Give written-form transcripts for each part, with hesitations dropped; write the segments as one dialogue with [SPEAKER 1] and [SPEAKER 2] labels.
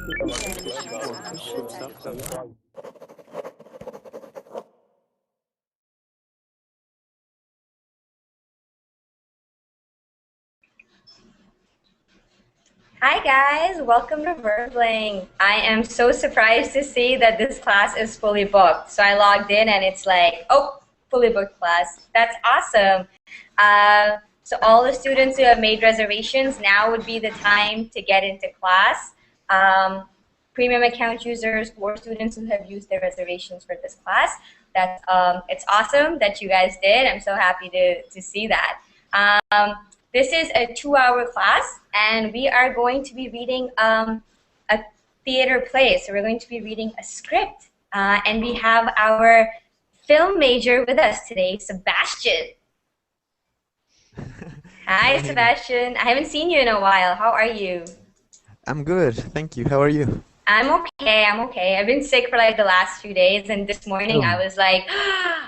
[SPEAKER 1] Hi guys, welcome to Verbling. I am so surprised to see that this class is fully booked. So I logged in and it's like, oh, fully booked class. That's awesome. So all the students who have made reservations, now would be the time to get into class. Premium account users or students who have used their reservations for this class, it's awesome that you guys did. I'm so happy to see that. This is a 2-hour class, and we are going to be reading a theater play. So we're going to be reading a script, and we have our film major with us today, Sebastian. Hi, Sebastian. I haven't seen you in a while. How are you?
[SPEAKER 2] I'm good, thank you. How are you?
[SPEAKER 1] I'm okay, I'm okay. I've been sick for like the last few days, and this morning I was like,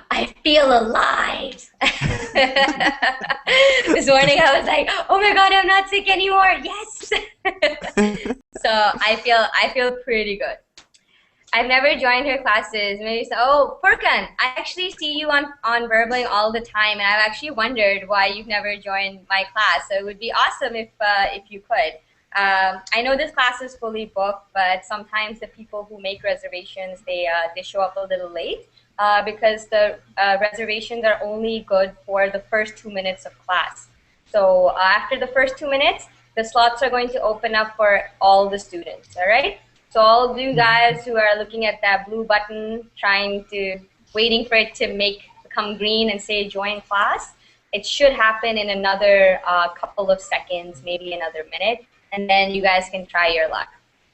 [SPEAKER 1] I feel alive. This morning I was like, oh my God, I'm not sick anymore, yes. So I feel pretty good. I've never joined her classes. Maybe so. Oh, Furkan, I actually see you on Verbling all the time, and I've actually wondered why you've never joined my class. So it would be awesome if you could. I know this class is fully booked, but sometimes the people who make reservations, they show up a little late because the reservations are only good for the first 2 minutes of class. So after the first 2 minutes, the slots are going to open up for all the students, all right? So all of you guys who are looking at that blue button, waiting for it to become green and say join class, it should happen in another couple of seconds, maybe another minute, and then you guys can try your luck.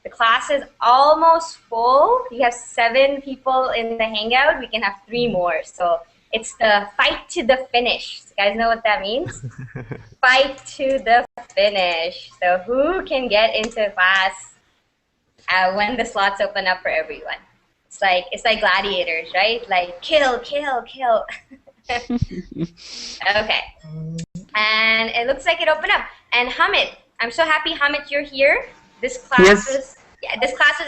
[SPEAKER 1] The class is almost full. We have 7 people in the Hangout. We can have 3 more. So it's the fight to the finish. You guys know what that means? Fight to the finish. So who can get into class when the slots open up for everyone? It's like gladiators, right? Like kill, kill, kill. Okay. And it looks like it opened up. And Hamid, I'm so happy, Hamid, you're here. This class was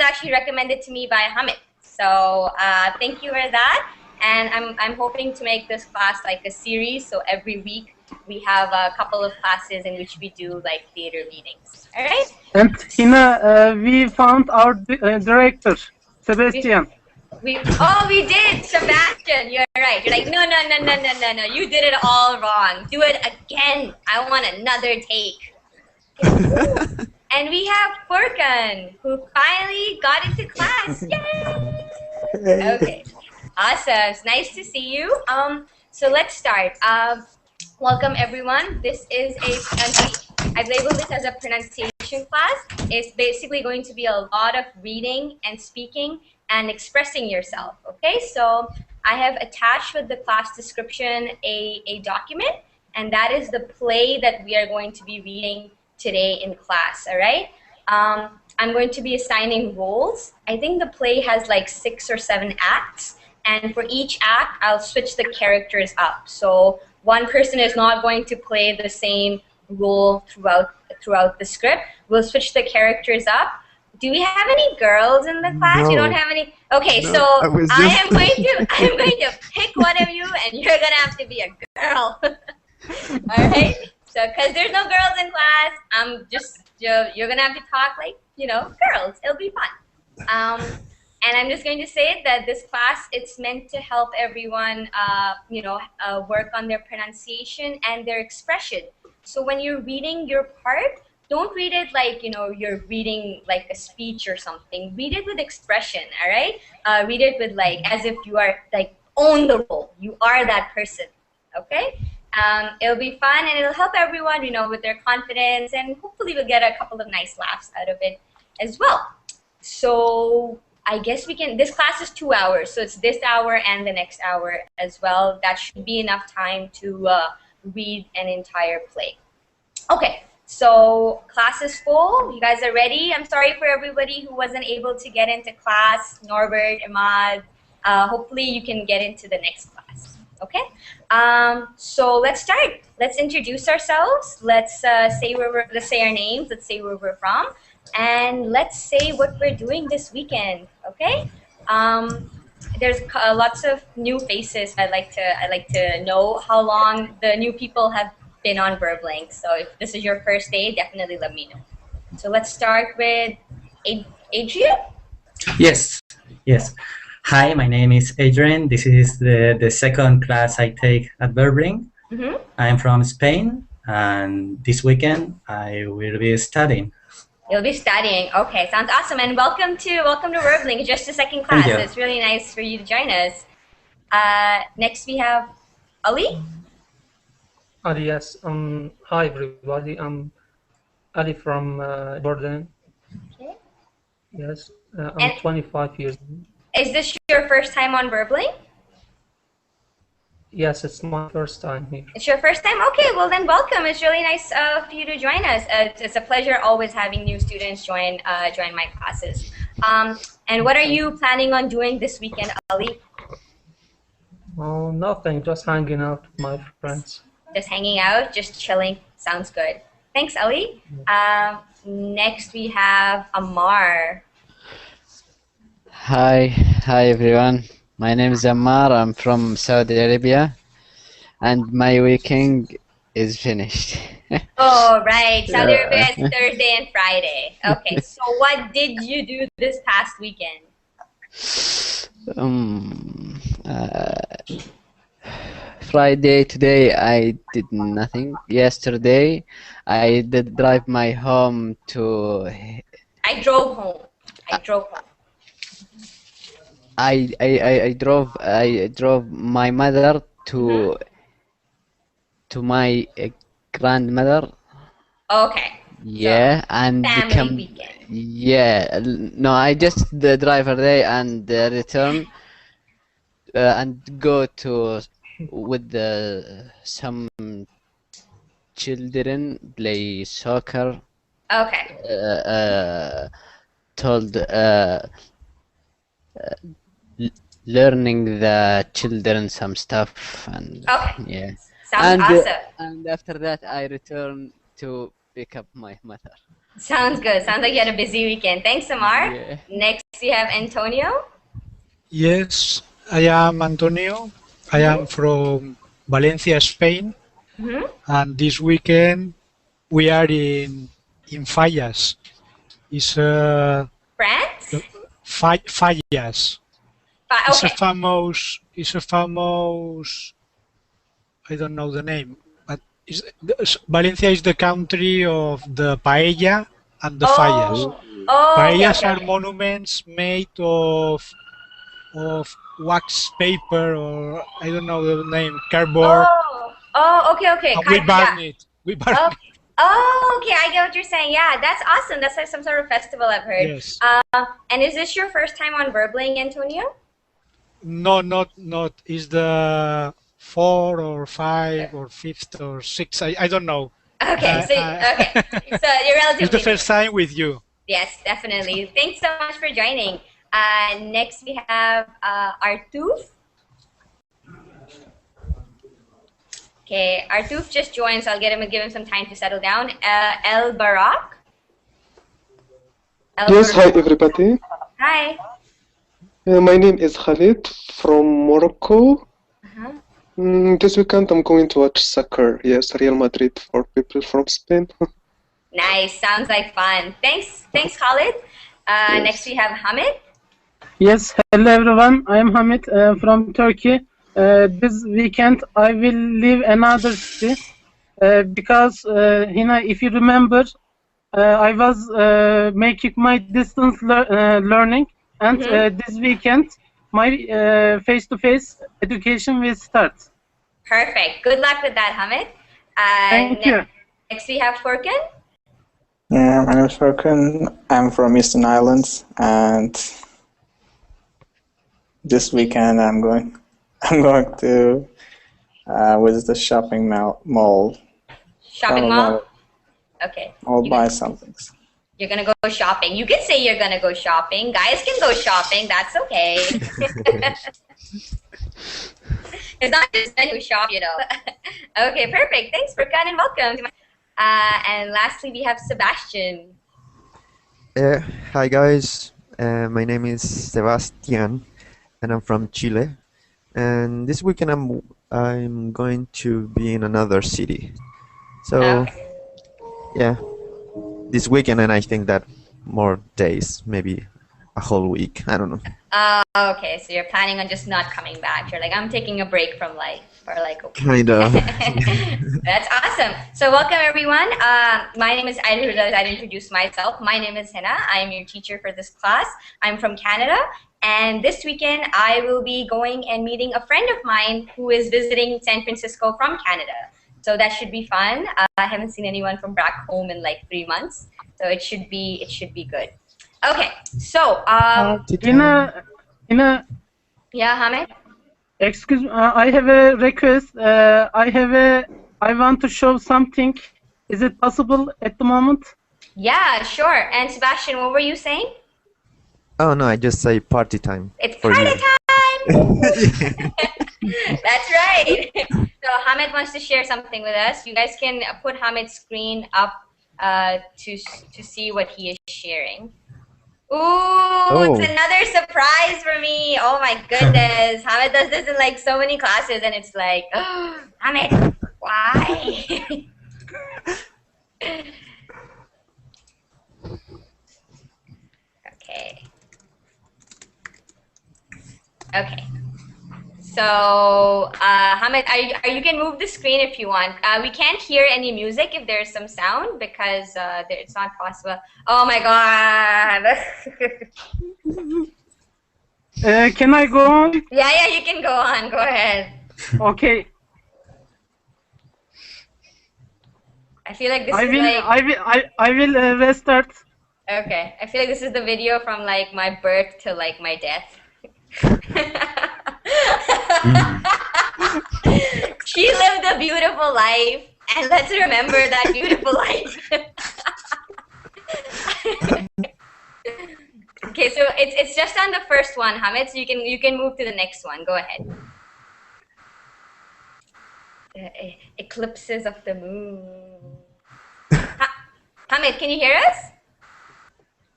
[SPEAKER 1] actually recommended to me by Hamid. So thank you for that. And I'm hoping to make this class like a series. So every week we have a couple of classes in which we do like theater readings. All right?
[SPEAKER 3] And Hina, we found our director, Sebastian.
[SPEAKER 1] We did, Sebastian. You're right. You're like, no. You did it all wrong. Do it again. I want another take. And we have Furkan, who finally got into class. Yay! Okay. Awesome. It's nice to see you. So let's start. Welcome everyone. This is I've labeled this as a pronunciation class. It's basically going to be a lot of reading and speaking and expressing yourself. Okay, so I have attached with the class description a document, and that is the play that we are going to be reading today in class. All right. I'm going to be assigning roles. I think the play has like 6 or 7 acts, and for each act, I'll switch the characters up. So one person is not going to play the same role throughout the script. We'll switch the characters up. Do we have any girls in the class?
[SPEAKER 2] No.
[SPEAKER 1] You don't have any? Okay,
[SPEAKER 2] no,
[SPEAKER 1] so I'm going to pick one of you, and you're gonna have to be a girl. All right. So, because there's no girls in class, you're gonna have to talk like girls. It'll be fun. And I'm just going to say that this class, it's meant to help everyone, work on their pronunciation and their expression. So when you're reading your part, don't read it like, you're reading like a speech or something. Read it with expression, all right? Read it with as if you are own the role. You are that person, okay? It'll be fun and it'll help everyone, with their confidence, and hopefully we'll get a couple of nice laughs out of it as well. So I guess this class is 2 hours, so it's this hour and the next hour as well. That should be enough time to read an entire play. Okay, so class is full. You guys are ready? I'm sorry for everybody who wasn't able to get into class. Norbert, Ahmad, hopefully you can get into the next class. Okay, so let's start. Let's introduce ourselves. Let's say our names. Let's say where we're from. and let's say what we're doing this weekend. Okay. There's lots of new faces. I'd like to know how long the new people have been on Verblink. So if this is your first day, definitely let me know. So let's start with Adrian.
[SPEAKER 4] Yes, yes. Hi, my name is Adrian. This is the second class I take at Berlin.
[SPEAKER 1] Mm-hmm.
[SPEAKER 4] I'm from Spain, and this weekend I will be studying.
[SPEAKER 1] You'll be studying. Okay, sounds awesome. And welcome to Verblink, just the second
[SPEAKER 4] Thank
[SPEAKER 1] class.
[SPEAKER 4] you.
[SPEAKER 1] It's really nice for you to join us. Next we have Ali.
[SPEAKER 3] Yes. Hi everybody. I'm Ali from Jordan.
[SPEAKER 1] Okay.
[SPEAKER 3] Yes. I'm
[SPEAKER 1] And
[SPEAKER 3] 25 years old.
[SPEAKER 1] is this your first time on Verblink?
[SPEAKER 3] Yes, it's my first time here.
[SPEAKER 1] It's your first time? Okay, well then welcome. It's really nice for you to join us. It's a pleasure always having new students join my classes. And what are you planning on doing this weekend, Ali?
[SPEAKER 3] Oh, nothing. Just hanging out with my friends.
[SPEAKER 1] Just hanging out, just chilling. Sounds good. Thanks, Ali. Next we have Amar.
[SPEAKER 5] Hi everyone. My name is Ammar. I'm from Saudi Arabia, and my weekend is finished.
[SPEAKER 1] Oh, right. Saudi
[SPEAKER 5] Yeah.
[SPEAKER 1] Arabia is Thursday and Friday. Okay, so what did you do this past weekend?
[SPEAKER 5] Friday today I did nothing. Yesterday I did drive my home to.
[SPEAKER 1] I drove home. I drove home.
[SPEAKER 5] I drove my mother to my grandmother.
[SPEAKER 1] Okay.
[SPEAKER 5] Yeah, and
[SPEAKER 1] Family weekend.
[SPEAKER 5] yeah, no, I just the driver day and return and go to with some children play soccer.
[SPEAKER 1] Okay.
[SPEAKER 5] Told learning the children some stuff and
[SPEAKER 1] Okay.
[SPEAKER 5] yeah.
[SPEAKER 1] Sounds awesome.
[SPEAKER 5] And after that I return to pick up my mother.
[SPEAKER 1] Sounds good. Sounds like you had a busy weekend. Thanks, Amar.
[SPEAKER 5] Yeah.
[SPEAKER 1] Next we have Antonio.
[SPEAKER 6] Yes, I am Antonio. I am from Valencia, Spain,
[SPEAKER 1] Mm-hmm.
[SPEAKER 6] and this weekend we are in Fallas. It's
[SPEAKER 1] France?
[SPEAKER 6] Fallas. It's
[SPEAKER 1] Okay.
[SPEAKER 6] It's a famous. I don't know the name, but Valencia is the country of the paella and the fallas.
[SPEAKER 1] Oh, okay,
[SPEAKER 6] Paellas
[SPEAKER 1] okay,
[SPEAKER 6] are
[SPEAKER 1] okay.
[SPEAKER 6] monuments made of wax paper, or I don't know the name, cardboard,
[SPEAKER 1] Okay, okay.
[SPEAKER 6] and we
[SPEAKER 1] Yeah.
[SPEAKER 6] burn it. We burn
[SPEAKER 1] Oh,
[SPEAKER 6] it.
[SPEAKER 1] okay. I get what you're saying. Yeah, that's awesome. That's like some sort of festival I've heard.
[SPEAKER 6] Yes.
[SPEAKER 1] And is this your first time on Verbling, Antonio?
[SPEAKER 6] No, not. Is the 4 or 5 or 5th or 6th? I don't know.
[SPEAKER 1] Okay, so you're
[SPEAKER 6] It's
[SPEAKER 1] relatively
[SPEAKER 6] the
[SPEAKER 1] new.
[SPEAKER 6] first time with you.
[SPEAKER 1] Yes, definitely. Thanks so much for joining. Next we have Artuf. Okay, Artuf just joined, so I'll give him some time to settle down. El Barak.
[SPEAKER 7] Yes, hi everybody.
[SPEAKER 1] Hi.
[SPEAKER 7] My name is Khalid from Morocco. This weekend I'm going to watch soccer. Yes, Real Madrid for people from Spain.
[SPEAKER 1] Nice. Sounds like fun. Thanks, Khalid.
[SPEAKER 7] Yes.
[SPEAKER 1] Next we have Hamid.
[SPEAKER 3] Yes. Hello everyone. I am Hamid from Turkey. This weekend I will leave another city because Hina, if you remember, I was making my distance learning, and this weekend my face-to-face education will start.
[SPEAKER 1] Perfect. Good luck with that, Hamid.
[SPEAKER 3] Thank you.
[SPEAKER 1] Next we have Furkan.
[SPEAKER 8] Yeah, my name is Furkan. I'm from Eastern Islands, and this weekend I'm going to visit the shopping mall.
[SPEAKER 1] Shopping mall? Okay.
[SPEAKER 8] I'll buy something.
[SPEAKER 1] You're gonna go shopping. You can say you're gonna go shopping. Guys can go shopping. That's okay. It's not just men who shop, you know. Okay, perfect. Thanks, Furkan, and welcome. And lastly, we have Sebastian.
[SPEAKER 2] Uh, Hi guys, my name is Sebastian, and I'm from Chile. And this weekend I'm going to be in another city. So
[SPEAKER 1] Okay.
[SPEAKER 2] yeah, this weekend, and I think that more days, maybe a whole week. I don't know.
[SPEAKER 1] Okay, so you're planning on just not coming back. You're like, I'm taking a break from life for like a week.
[SPEAKER 2] Kind of.
[SPEAKER 1] That's awesome. So welcome everyone. My name is, I realized I didn't introduce myself. My name is Hina. I am your teacher for this class. I'm from Canada. And this weekend I will be going and meeting a friend of mine who is visiting San Francisco from Canada. So that should be fun. I haven't seen anyone from back home in like 3 months. So it should be good. Okay, so
[SPEAKER 3] Hina,
[SPEAKER 1] yeah, Hamid.
[SPEAKER 3] excuse me, I have a request. I want to show something. Is it possible at the moment?
[SPEAKER 1] Yeah, sure. And Sebastian, what were you saying?
[SPEAKER 2] Oh no, I just say party time
[SPEAKER 1] It's
[SPEAKER 2] for
[SPEAKER 1] party
[SPEAKER 2] you.
[SPEAKER 1] time! That's right. So Hamid wants to share something with us. You guys can put Hamid's screen up to see what he is sharing. Ooh, it's
[SPEAKER 2] Oh,
[SPEAKER 1] another surprise for me. Oh my goodness. Hamid does this in like so many classes and it's like, oh, Hamid, why? Okay. Okay. So, Hamid, you can move the screen if you want. We can't hear any music if there's some sound because it's not possible. Oh my God.
[SPEAKER 3] Can I go on?
[SPEAKER 1] Yeah, you can go on. Go ahead.
[SPEAKER 3] Okay.
[SPEAKER 1] I feel like this
[SPEAKER 3] I
[SPEAKER 1] is
[SPEAKER 3] will.
[SPEAKER 1] like,
[SPEAKER 3] I will restart.
[SPEAKER 1] okay. I feel like this is the video from like my birth to like my death. She lived a beautiful life, and let's remember that beautiful life. Okay, so it's just on the first one, Hamid. So you can move to the next one. Go ahead. Eclipses of the moon. Hamid, can you hear us?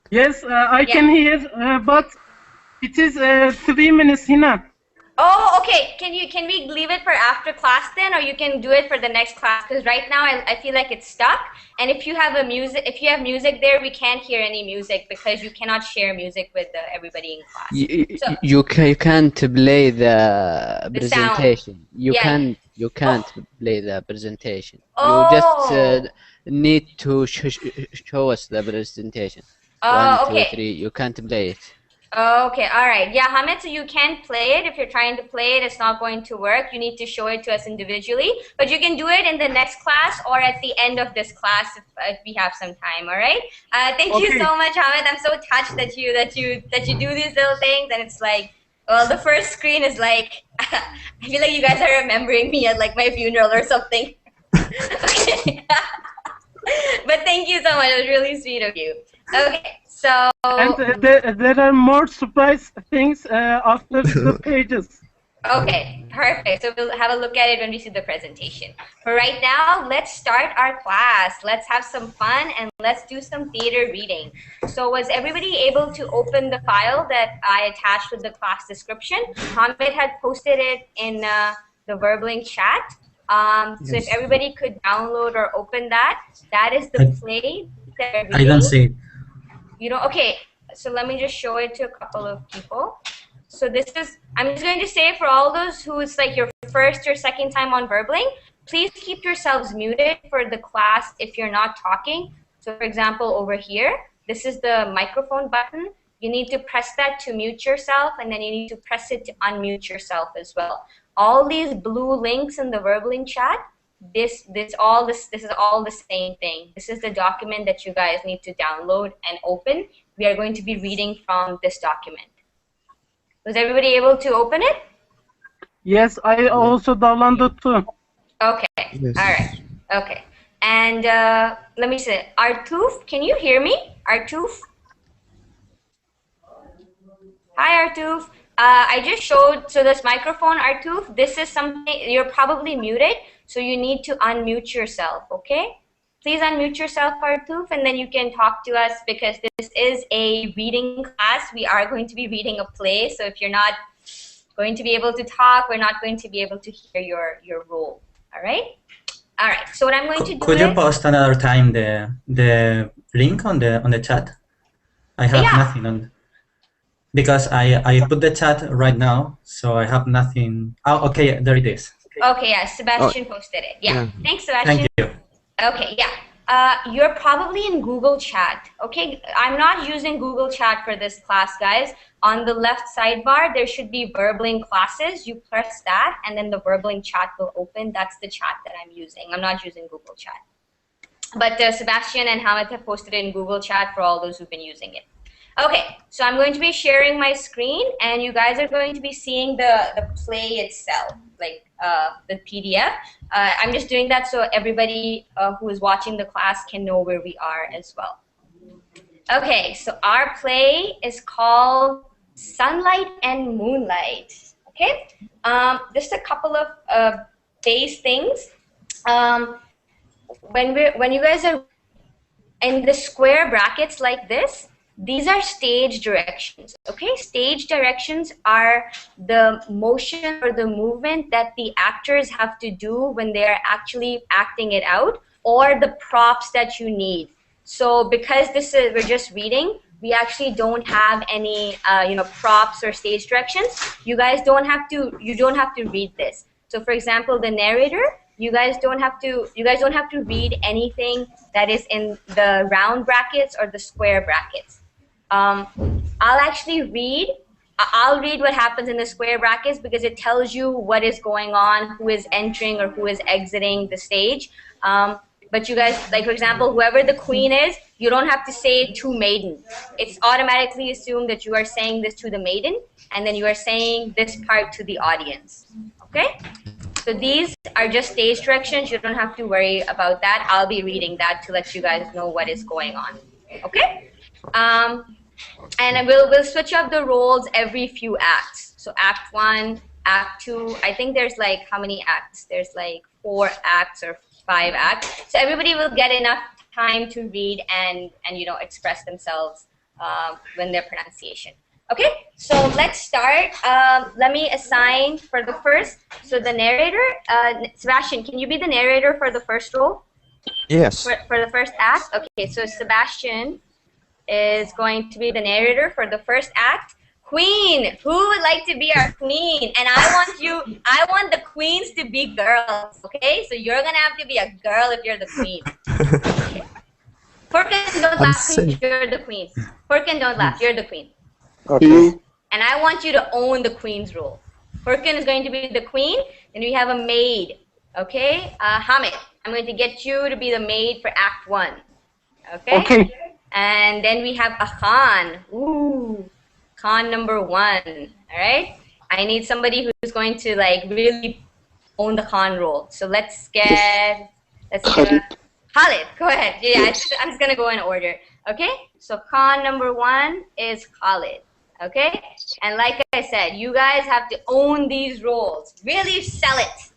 [SPEAKER 3] Yes, I
[SPEAKER 1] Yeah.
[SPEAKER 3] can hear, but it is 3 minutes, Hina.
[SPEAKER 1] Oh, okay. Can we leave it for after class then, or you can do it for the next class? Because right now I feel like it's stuck. And if you have music there, we can't hear any music because you cannot share music with everybody in class. So,
[SPEAKER 5] You can't play the
[SPEAKER 1] The
[SPEAKER 5] presentation.
[SPEAKER 1] Yeah.
[SPEAKER 5] You can't play the presentation.
[SPEAKER 1] Oh.
[SPEAKER 5] You just need to show us the presentation.
[SPEAKER 1] Oh,
[SPEAKER 5] 1, 2,
[SPEAKER 1] okay.
[SPEAKER 5] 3. You can't play it.
[SPEAKER 1] Oh, okay, all right. Yeah, Hamid, so you can play it. If you're trying to play it, it's not going to work. You need to show it to us individually. But you can do it in the next class or at the end of this class if we have some time, all right? Thank you so much, Hamid. I'm so touched that you do these little things. And it's like, well, the first screen is like, I feel like you guys are remembering me at like my funeral or something. Okay. But thank you so much. It was really sweet of you. Okay, so...
[SPEAKER 3] And there are more surprise things after the pages.
[SPEAKER 1] Okay, perfect. So we'll have a look at it when we see the presentation. But right now, let's start our class. Let's have some fun and let's do some theater reading. So was everybody able to open the file that I attached with the class description? Hamid had posted it in the Verbling chat. So if everybody could download or open that, that is the play that we're reading.
[SPEAKER 4] I don't see it.
[SPEAKER 1] You know, okay, so let me just show it to a couple of people. So this is, I'm just going to say for all those who it's like your first or second time on Verbling, please keep yourselves muted for the class if you're not talking. So for example, over here, this is the microphone button. You need to press that to mute yourself, and then you need to press it to unmute yourself as well. All these blue links in the Verbling chat, this is all the same thing. This is the document that you guys need to download and open. We are going to be reading from this document. Was everybody able to open it?
[SPEAKER 3] Yes, I also downloaded too.
[SPEAKER 1] Okay.
[SPEAKER 2] Yes.
[SPEAKER 1] All right. Okay. And let me see. Artuf, can you hear me? Artuf? Hi, Artuf. I just showed, so this microphone, Artuf, this is something, you're probably muted, so you need to unmute yourself, okay? please unmute yourself, Artuf, and then you can talk to us because this is a reading class. We are going to be reading a play, so if you're not going to be able to talk, we're not going to be able to hear your role. All right? All right. So what I'm going to do
[SPEAKER 4] Could
[SPEAKER 1] is...
[SPEAKER 4] you post another time the link on the chat? I have nothing on, because I put the chat right now, so I have nothing. Oh, okay, there it is.
[SPEAKER 1] Okay, yeah, Sebastian posted it. Yeah. Thanks, Sebastian.
[SPEAKER 4] Thank you.
[SPEAKER 1] Okay, yeah. You're probably in Google Chat. Okay, I'm not using Google Chat for this class, guys. On the left sidebar, there should be Verbling classes. You press that, and then the Verbling chat will open. That's the chat that I'm using. I'm not using Google Chat. But Sebastian and Hamid have posted it in Google Chat for all those who've been using it. Okay, so I'm going to be sharing my screen, and you guys are going to be seeing the play itself, like the PDF. I'm just doing that so everybody who is watching the class can know where we are as well. Okay, so our play is called Sunlight and Moonlight. Okay, just a couple of base things. When you guys are in the square brackets like this, these are stage directions, okay? Stage directions are the motion or the movement that the actors have to do when they're actually acting it out, or the props that you need. So because we're just reading, we actually don't have any props or stage directions. You guys don't have to read this. So for example, the narrator, you guys don't have to read anything that is in the round brackets or the square brackets. I'll read what happens in the square brackets because it tells you what is going on, who is entering or who is exiting the stage. But you guys, like for example, whoever the queen is, you don't have to say it to maiden. It's automatically assumed that you are saying this to the maiden, and then you are saying this part to the audience. Okay? So these are just stage directions. You don't have to worry about that. I'll be reading that to let you guys know what is going on. Okay? And we'll switch up the roles every few acts. So Act 1, Act 2, I think there's like, how many acts? There's like 4 acts or 5 acts. So everybody will get enough time to read and express themselves when their pronunciation. Okay, so let's start. Let me assign for the first, so the narrator, Sebastian, can you be the narrator for the first role?
[SPEAKER 2] Yes.
[SPEAKER 1] For the first act? Okay, so Sebastian is going to be the narrator for the first act. Queen, who would like to be our queen? And I want the queens to be girls, okay? So you're gonna have to be a girl if you're the queen. Okay. Furkan, don't laugh if you're the queen. Furkan, don't laugh, you're the queen.
[SPEAKER 7] Okay.
[SPEAKER 1] And I want you to own the queen's role. Furkan is going to be the queen, and we have a maid, okay? Hamid, I'm going to get you to be the maid for Act 1, okay?
[SPEAKER 3] Okay.
[SPEAKER 1] And then we have a Khan. Ooh, Khan number 1. All right. I need somebody who's going to like really own the Khan role. So let's get
[SPEAKER 7] Khalid.
[SPEAKER 1] Khalid. Go ahead. Yeah, I'm just gonna go in order. Okay. So Khan number 1 is Khalid. Okay. And like I said, you guys have to own these roles. Really sell it.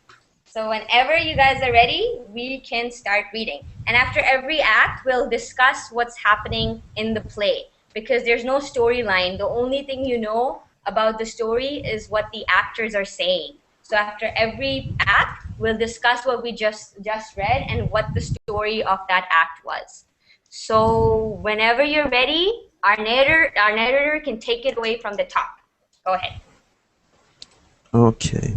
[SPEAKER 1] So whenever you guys are ready, we can start reading. And after every act, we'll discuss what's happening in the play because there's no storyline. The only thing you know about the story is what the actors are saying. So after every act, we'll discuss what we just read and what the story of that act was. So whenever you're ready, our narrator can take it away from the top. Go ahead.
[SPEAKER 2] Okay.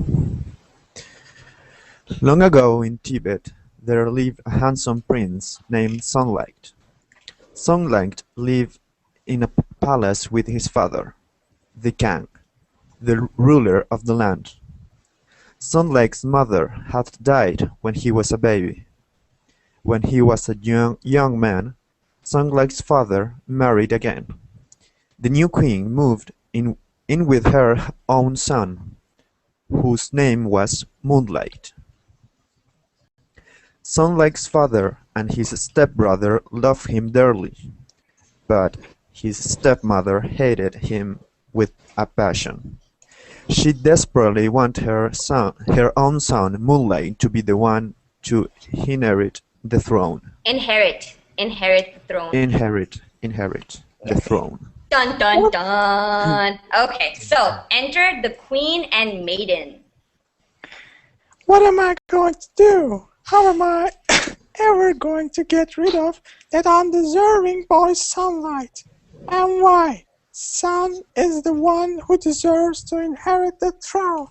[SPEAKER 2] Long ago in Tibet, there lived a handsome prince named Sunlight. Sunlight lived in a palace with his father, the king, the ruler of the land. Sunlight's mother had died when he was a baby. When he was a young man, Sunlight's father married again. The new queen moved in with her own son, whose name was Moonlight. Sunlight's father and his stepbrother loved him dearly, but his stepmother hated him with a passion. She desperately wanted her own son Moonlight to be the one to inherit the throne.
[SPEAKER 1] Inherit the throne.
[SPEAKER 2] Inherit the throne.
[SPEAKER 1] Dun dun dun. Okay, so enter the queen and maiden.
[SPEAKER 9] What am I going to do? How am I ever going to get rid of that undeserving boy's sunlight? And why? Sun is the one who deserves to inherit the throne.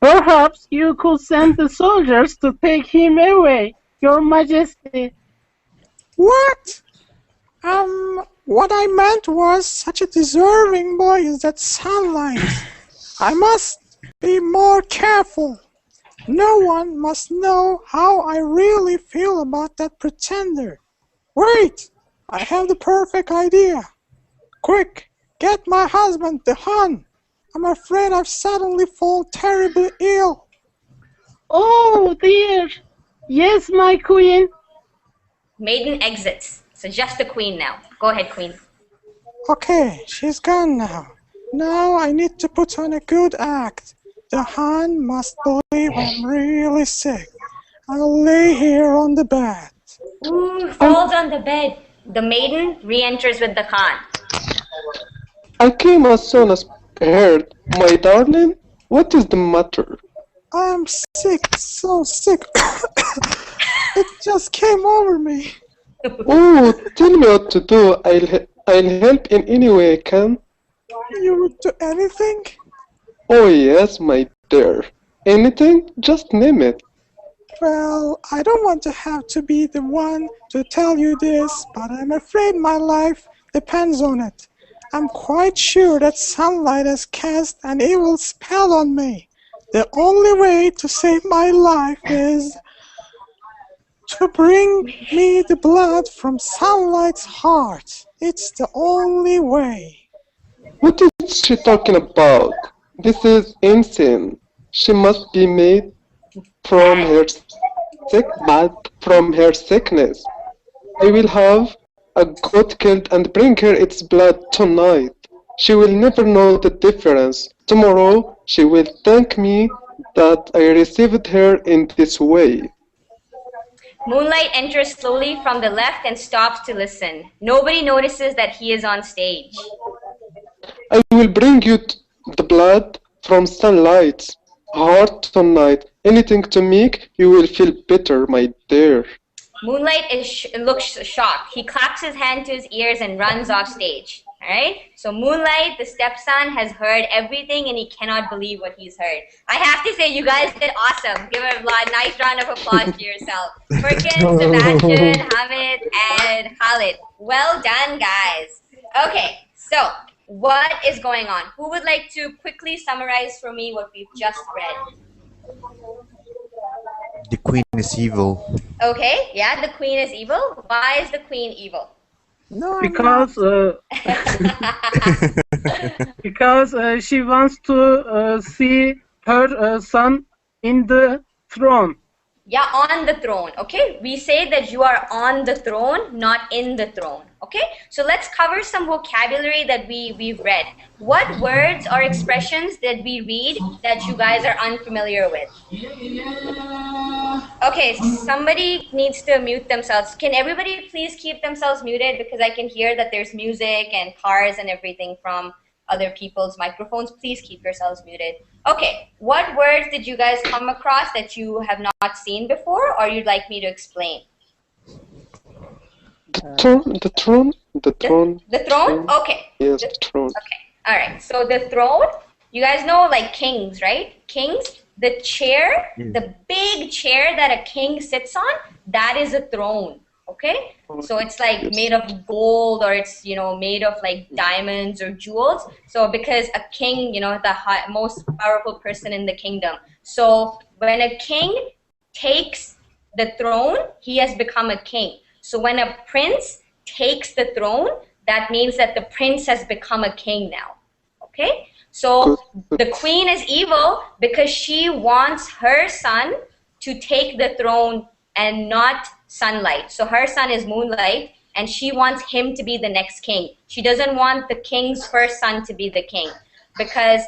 [SPEAKER 3] Perhaps you could send the soldiers to take him away, Your Majesty.
[SPEAKER 9] What? What I meant was such a deserving boy is that sunlight. I must be more careful. No one must know how I really feel about that pretender. Wait! I have the perfect idea. Quick, get my husband, the Hun. I'm afraid I've suddenly fallen terribly ill.
[SPEAKER 3] Oh dear. Yes, my queen.
[SPEAKER 1] Maiden exits. So just the queen now. Go ahead, queen.
[SPEAKER 9] Okay, she's gone now. Now I need to put on a good act. The Han must believe I'm really sick. I'll lay here on the bed.
[SPEAKER 1] Ooh, falls on the bed. The maiden re-enters with the Khan.
[SPEAKER 7] I came as soon as I heard. My darling, what is the matter?
[SPEAKER 9] I'm sick, so sick. It just came over me.
[SPEAKER 7] Oh, tell me what to do. I'll help in any way I can.
[SPEAKER 9] You would do anything?
[SPEAKER 7] Oh yes, my dear. Anything? Just name it.
[SPEAKER 9] Well, I don't want to have to be the one to tell you this, but I'm afraid my life depends on it. I'm quite sure that sunlight has cast an evil spell on me. The only way to save my life is to bring me the blood from sunlight's heart. It's the only way.
[SPEAKER 7] What is she talking about? This is insane. She must be made from her sickness. I will have a goat killed and bring her its blood tonight. She will never know the difference. Tomorrow she will thank me that I received her in this way.
[SPEAKER 1] Moonlight enters slowly from the left and stops to listen. Nobody notices that he is on stage.
[SPEAKER 7] I will bring you the blood from sunlight's heart tonight. Anything to make you will feel better, my dear.
[SPEAKER 1] Moonlight looks shocked. He claps his hand to his ears and runs off stage. Alright? So Moonlight, the stepson, has heard everything and he cannot believe what he's heard. I have to say, you guys did awesome. Give a nice round of applause to yourself. Furkan, Sebastian, Hamid, and Khalid. Well done, guys. Okay, so what is going on? Who would like to quickly summarize for me what we've just read?
[SPEAKER 2] The queen is evil.
[SPEAKER 1] Okay, yeah, the queen is evil. Why is the queen evil?
[SPEAKER 9] No,
[SPEAKER 3] Because because she wants to see her son in the throne.
[SPEAKER 1] Yeah, on the throne, okay? We say that you are on the throne, not in the throne, okay? So let's cover some vocabulary that we've read. What words or expressions did we read that you guys are unfamiliar with? Okay, somebody needs to mute themselves. Can everybody please keep themselves muted because I can hear that there's music and cars and everything from other people's microphones. Please keep yourselves muted. Okay, what words did you guys come across that you have not seen before or you'd like me to explain?
[SPEAKER 7] The throne?
[SPEAKER 1] The throne? Okay.
[SPEAKER 7] Yes, the throne.
[SPEAKER 1] Okay, all right. So the throne, you guys know like kings, right? Kings, the chair, the big chair that a king sits on, that is a throne. Okay, so it's like made of gold or it's, you know, made of like diamonds or jewels. So because a king, you know, the most powerful person in the kingdom. So when a king takes the throne, he has become a king. So when a prince takes the throne, that means that the prince has become a king now. Okay, so the queen is evil because she wants her son to take the throne and not sunlight. So her son is Moonlight and she wants him to be the next king. She doesn't want the king's first son to be the king because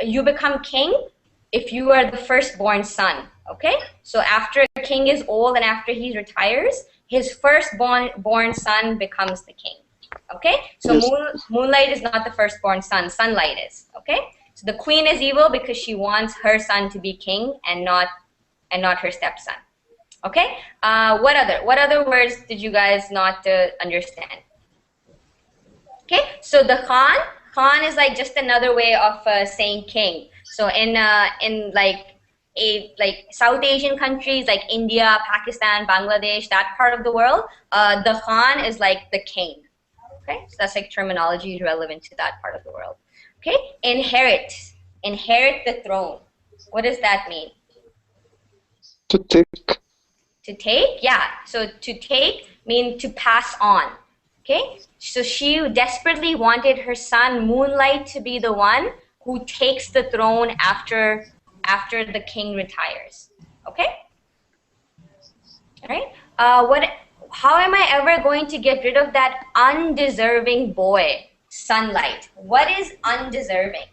[SPEAKER 1] you become king if you are the firstborn son, okay? So after a king is old and after he retires, his firstborn son becomes the king, okay? So
[SPEAKER 7] Yes.
[SPEAKER 1] Moonlight is not the firstborn son, Sunlight is, okay? So the queen is evil because she wants her son to be king and not her stepson, okay? What other words did you guys not understand? Okay, so the Khan is like just another way of saying king. So in like South Asian countries like India, Pakistan, Bangladesh, that part of the world, the Khan is like the king. Okay, so that's like terminology relevant to that part of the world. Okay, inherit the throne. What does that mean?
[SPEAKER 7] To take.
[SPEAKER 1] To take, yeah. So to take means to pass on. Okay, so she desperately wanted her son Moonlight to be the one who takes the throne after the king retires. Okay, all right. How am I ever going to get rid of that undeserving boy, Sunlight? What is undeserving?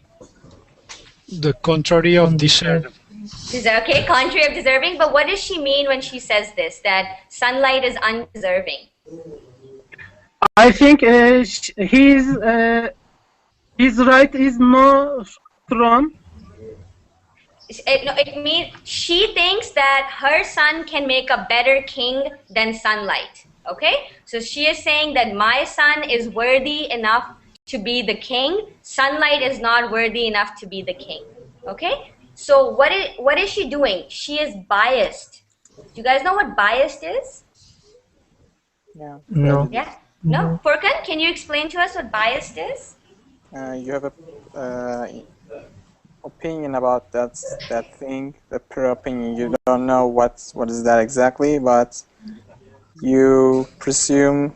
[SPEAKER 6] The contrary of deserve.
[SPEAKER 1] Is that okay? Contrary of deserving, but what does she mean when she says this? That Sunlight is undeserving.
[SPEAKER 3] I think his right is no throne.
[SPEAKER 1] It means she thinks that her son can make a better king than Sunlight. Okay, so she is saying that my son is worthy enough to be the king. Sunlight is not worthy enough to be the king. Okay, so what is she doing? She is biased. Do you guys know what biased is?
[SPEAKER 8] Yeah.
[SPEAKER 6] No.
[SPEAKER 1] Yeah. No, Furkan, can you explain to us what biased is?
[SPEAKER 8] You have a opinion about that thing, the pure opinion. You don't know what is that exactly, but you presume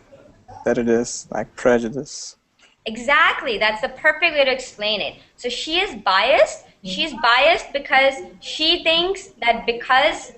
[SPEAKER 8] that it is like prejudice.
[SPEAKER 1] Exactly. That's the perfect way to explain it. So she is biased. She's biased because she thinks that because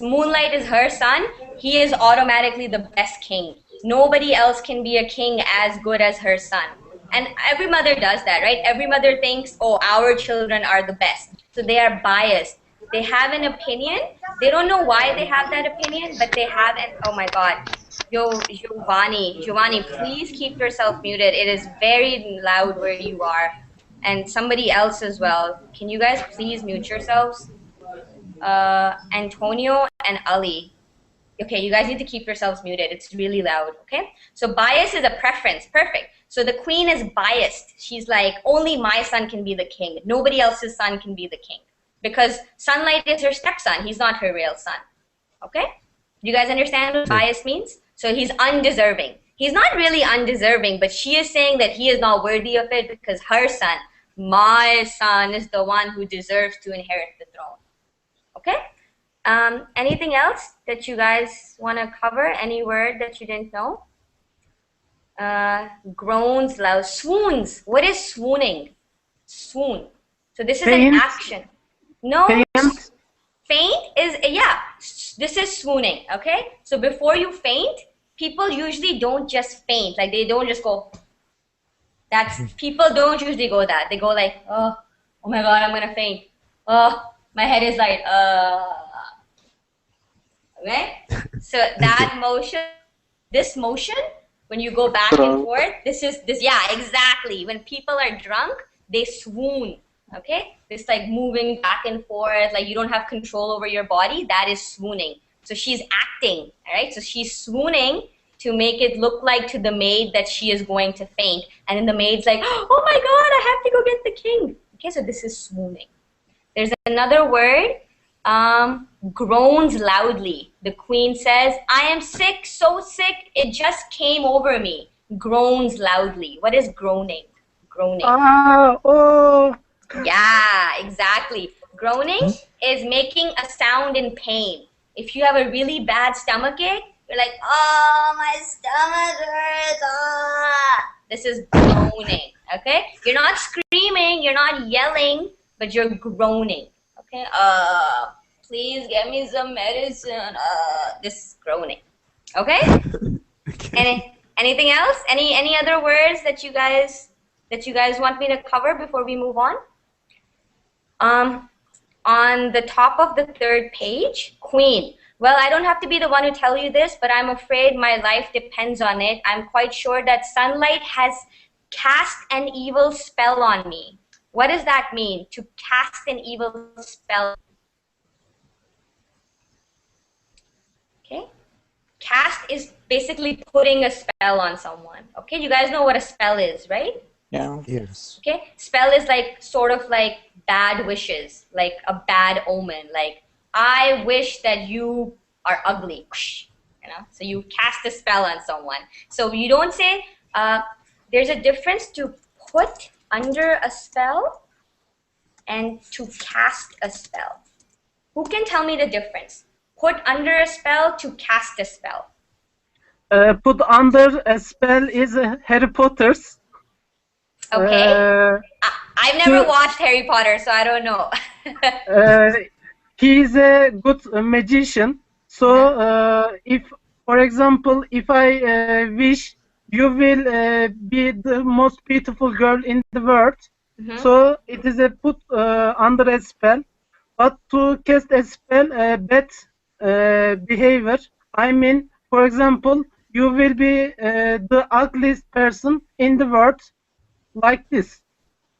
[SPEAKER 1] Moonlight is her son, he is automatically the best king. Nobody else can be a king as good as her son. And every mother does that, right? Every mother thinks, oh, our children are the best. So they are biased. They have an opinion. They don't know why they have that opinion, but they have an, oh my God. Giovanni, please keep yourself muted. It is very loud where you are. And somebody else as well. Can you guys please mute yourselves? Antonio and Ali. Okay, you guys need to keep yourselves muted. It's really loud, okay? So bias is a preference. Perfect. So the queen is biased. She's like, only my son can be the king. Nobody else's son can be the king. Because Sunlight is her stepson. He's not her real son. Okay? Do you guys understand what bias means? So he's undeserving. He's not really undeserving, but she is saying that he is not worthy of it because her son, my son, is the one who deserves to inherit the throne. Okay? Anything else that you guys want to cover? Any word that you didn't know? Groans, loud, swoons. What is swooning? Swoon. So this is an action. No, faint is, yeah, this is swooning, okay? So before you faint, people usually don't just faint. Like they don't just go, people don't usually go that. They go like, oh my God, I'm going to faint. Oh, my head is like, okay? So that motion, this motion, when you go back and forth, yeah, exactly. When people are drunk, they swoon, okay? This like moving back and forth, like you don't have control over your body, that is swooning. So she's acting, all right? So she's swooning to make it look like to the maid that she is going to faint. And then the maid's like, oh my God, I have to go get the king. Okay, so this is swooning. There's another word, groans loudly. The queen says, I am sick, so sick, it just came over me. Groans loudly. What is groaning? Groaning. Yeah, exactly. Groaning is making a sound in pain. If you have a really bad stomachache, you're like, oh, my stomach hurts. Ah. This is groaning, okay? You're not screaming, you're not yelling, but you're groaning, okay? Please get me some medicine. This is groaning, okay? Okay. Anything else? Any other words that you guys want me to cover before we move on? on the top of the third page, queen. Well, I don't have to be the one to tell you this, but I'm afraid my life depends on it. I'm quite sure that sunlight has cast an evil spell on me. What does that mean, to cast an evil spell? Okay. Cast is basically putting a spell on someone. Okay, you guys know what a spell is, right?
[SPEAKER 8] Yeah.
[SPEAKER 2] Yes.
[SPEAKER 1] Okay, spell is like sort of like bad wishes, like a bad omen. Like, I wish that you are ugly. You know, so you cast a spell on someone. So you don't say. There's a difference to put under a spell and to cast a spell. Who can tell me the difference? Put under a spell to cast a spell.
[SPEAKER 3] Put under a spell is Harry Potter's.
[SPEAKER 1] Okay. I've never watched Harry Potter, so I don't know.
[SPEAKER 3] He is a good magician. So if, for example, if I wish you will be the most beautiful girl in the world, so it is a put under a spell. But to cast a spell, bad behavior, I mean, for example, you will be the ugliest person in the world, like this.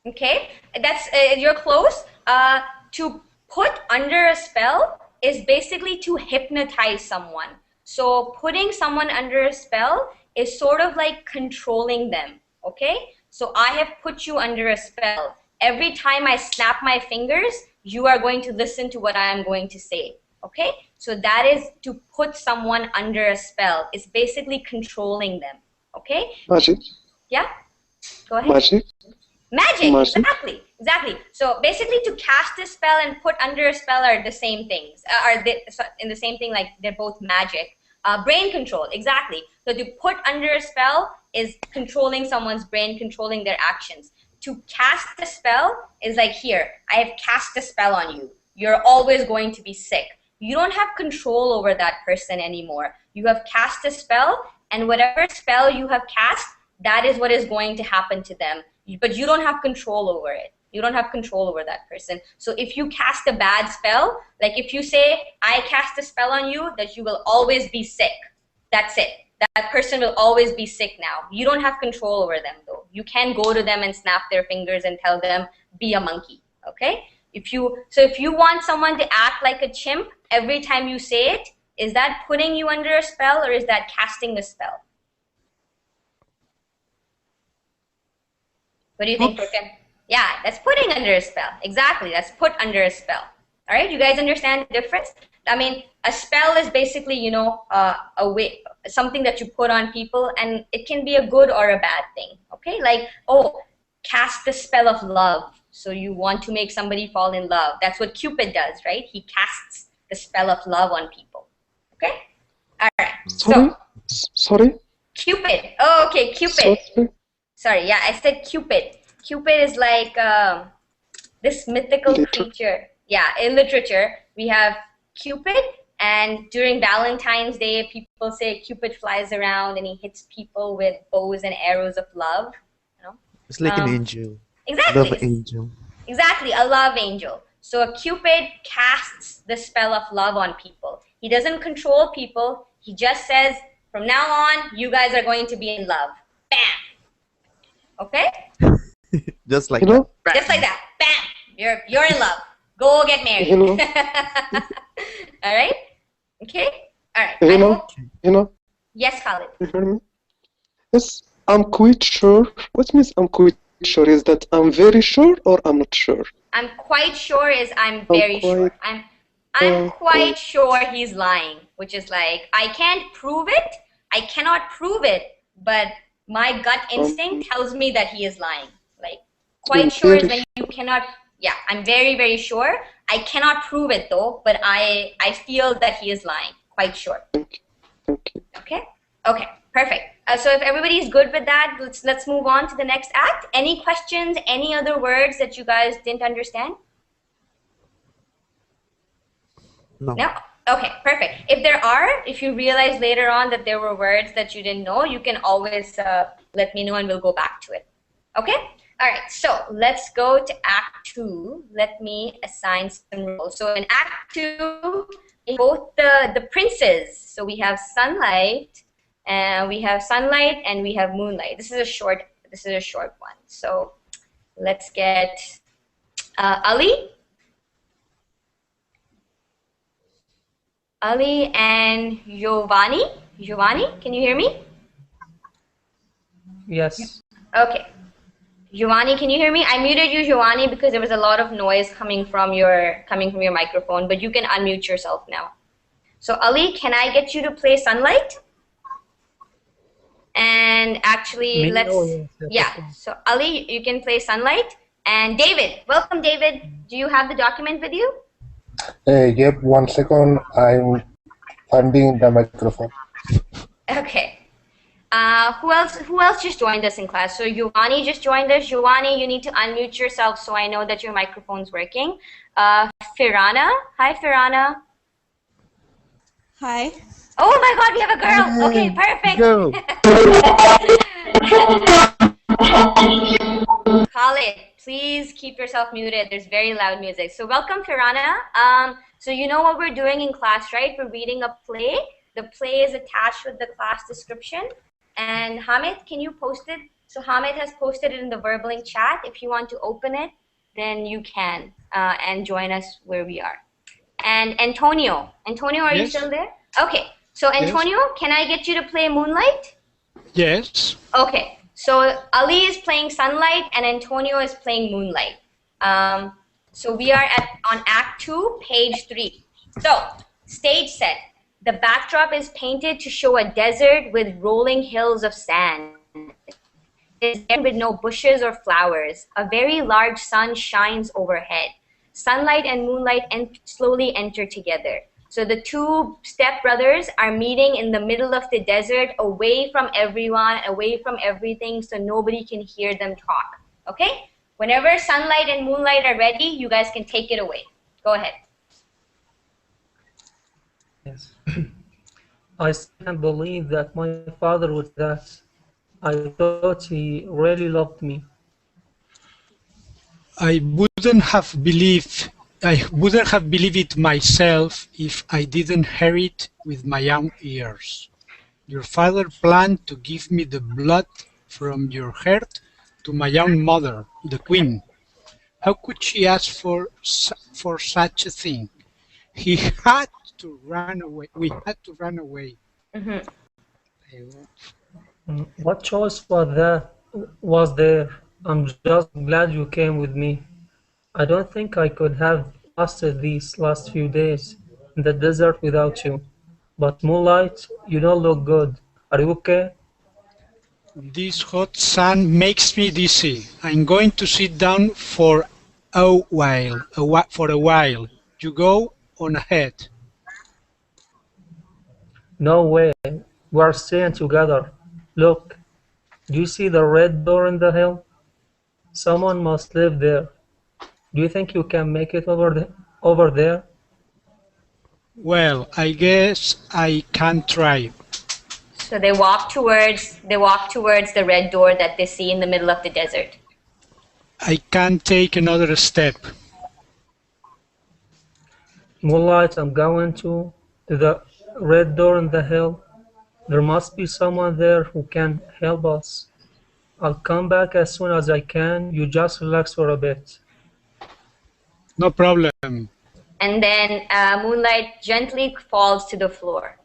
[SPEAKER 1] Okay, that's you're close. To put under a spell is basically to hypnotize someone. So putting someone under a spell is sort of like controlling them. Okay, so I have put you under a spell. Every time I snap my fingers, you are going to listen to what I am going to say. Okay, so that is to put someone under a spell. It's basically controlling them. Okay.
[SPEAKER 7] Magic.
[SPEAKER 1] Yeah. Go ahead.
[SPEAKER 7] Magic.
[SPEAKER 1] Magic,
[SPEAKER 7] Magic.
[SPEAKER 1] exactly. So basically, to cast a spell and put under a spell are the same things. In the same thing, like they're both magic. Brain control, exactly. So to put under a spell is controlling someone's brain, controlling their actions. To cast a spell is like, here, I have cast a spell on you. You're always going to be sick. You don't have control over that person anymore. You have cast a spell, and whatever spell you have cast, that is what is going to happen to them. But you don't have control over it. You don't have control over that person. So if you cast a bad spell, like if you say, I cast a spell on you that you will always be sick, that's it. That person will always be sick now. You don't have control over them though. You can go to them and snap their fingers and tell them, be a monkey, okay? If you want someone to act like a chimp every time you say it, is that putting you under a spell or is that casting a spell? What do you think, Furkan? Yeah, that's putting under a spell. Exactly, that's put under a spell. All right, you guys understand the difference? I mean, a spell is basically, you know, a way, something that you put on people, and it can be a good or a bad thing. Okay, like, oh, cast the spell of love. So you want to make somebody fall in love. That's what Cupid does, right? He casts the spell of love on people. Okay, all right.
[SPEAKER 7] Sorry.
[SPEAKER 1] Cupid. Oh, okay, Cupid. Sorry, yeah, I said Cupid. Cupid is like this mythical creature. Yeah, in literature, we have Cupid, and during Valentine's Day, people say Cupid flies around and he hits people with bows and arrows of love. You know?
[SPEAKER 2] It's like an angel.
[SPEAKER 1] Exactly.
[SPEAKER 2] Love angel.
[SPEAKER 1] Exactly, a love angel. So a Cupid casts the spell of love on people. He doesn't control people. He just says, from now on, you guys are going to be in love. Bam! Okay?
[SPEAKER 2] Just like
[SPEAKER 7] that.
[SPEAKER 1] Just like that. Bam! You're in love. Go get married. All right? Okay? All right. Yes, Khalid.
[SPEAKER 7] You hear me? Yes, I'm quite sure. What means I'm quite sure? Is that I'm very sure or I'm not sure?
[SPEAKER 1] I'm quite sure is I'm very sure. I'm quite sure he's lying, which is like, I can't prove it. I cannot prove it, but my gut instinct tells me that he is lying. Like, quite sure is when you cannot. Yeah, I'm very, very sure. I cannot prove it though, but I feel that he is lying. Quite sure.
[SPEAKER 7] Thank you.
[SPEAKER 1] Okay. Okay. Perfect. So if everybody is good with that, let's move on to the next act. Any questions? Any other words that you guys didn't understand?
[SPEAKER 2] No.
[SPEAKER 1] No? Okay, perfect. If you realize later on that there were words that you didn't know, you can always let me know and we'll go back to it. Okay? All right, so let's go to Act 2. Let me assign some roles. So in Act 2, both the princes. So we have Sunlight, and we have Moonlight. This is a short one. So let's get Ali and Giovanni. Giovanni, can you hear me?
[SPEAKER 10] Yes.
[SPEAKER 1] Okay. Giovanni, can you hear me? I muted you, Giovanni, because there was a lot of noise coming from your microphone, but you can unmute yourself now. So Ali, can I get you to play Sunlight? And actually, so Ali, you can play Sunlight. And David, welcome David. Do you have the document with you?
[SPEAKER 11] Yep, 1 second. I'm finding the microphone.
[SPEAKER 1] Okay. Who else just joined us in class? So Giovanni just joined us. Giovanni, you need to unmute yourself so I know that your microphone's working. Firana. Hi, Firana.
[SPEAKER 12] Hi.
[SPEAKER 1] Oh my God, we have a girl. Okay, perfect.
[SPEAKER 2] Go.
[SPEAKER 1] Khalid, please keep yourself muted. There's very loud music. So welcome, Firana. So you know what we're doing in class, right? We're reading a play. The play is attached with the class description. And Hamid, can you post it? So Hamid has posted it in the Verbling chat. If you want to open it, then you can and join us where we are. And Antonio, are you still there? Okay. So Antonio, can I get you to play Moonlight?
[SPEAKER 6] Yes.
[SPEAKER 1] Okay. So Ali is playing Sunlight and Antonio is playing Moonlight. So we are on Act 2, page 3. So stage set. The backdrop is painted to show a desert with rolling hills of sand. It is with no bushes or flowers. A very large sun shines overhead. Sunlight and Moonlight slowly enter together. So the two stepbrothers are meeting in the middle of the desert, away from everyone, away from everything, so nobody can hear them talk. Okay? Whenever Sunlight and Moonlight are ready, you guys can take it away. Go ahead.
[SPEAKER 10] Yes. I still can't believe that my father would do that. I thought he really loved me.
[SPEAKER 6] I wouldn't have believed it myself if I didn't hear it with my own ears. Your father planned to give me the blood from your heart to my own mother, the queen. How could she ask for such a thing? He had to run away. We had to run away.
[SPEAKER 1] Mm-hmm.
[SPEAKER 10] What choice was there? I'm just glad you came with me. I don't think I could have lasted these last few days in the desert without you. But Moonlight, you don't look good. Are you okay?
[SPEAKER 6] This hot sun makes me dizzy. I'm going to sit down for a while. You go on ahead.
[SPEAKER 10] No way. We're staying together. Look, do you see the red door in the hill? Someone must live there. Do you think you can make it over there?
[SPEAKER 6] Well, I guess I can try.
[SPEAKER 1] So they walk towards the red door that they see in the middle of the desert.
[SPEAKER 6] I can't take another step.
[SPEAKER 10] Moonlight, I'm going to the red door in the hill. There must be someone there who can help us. I'll come back as soon as I can. You just relax for a bit.
[SPEAKER 6] No problem.
[SPEAKER 1] And then Moonlight gently falls to the floor.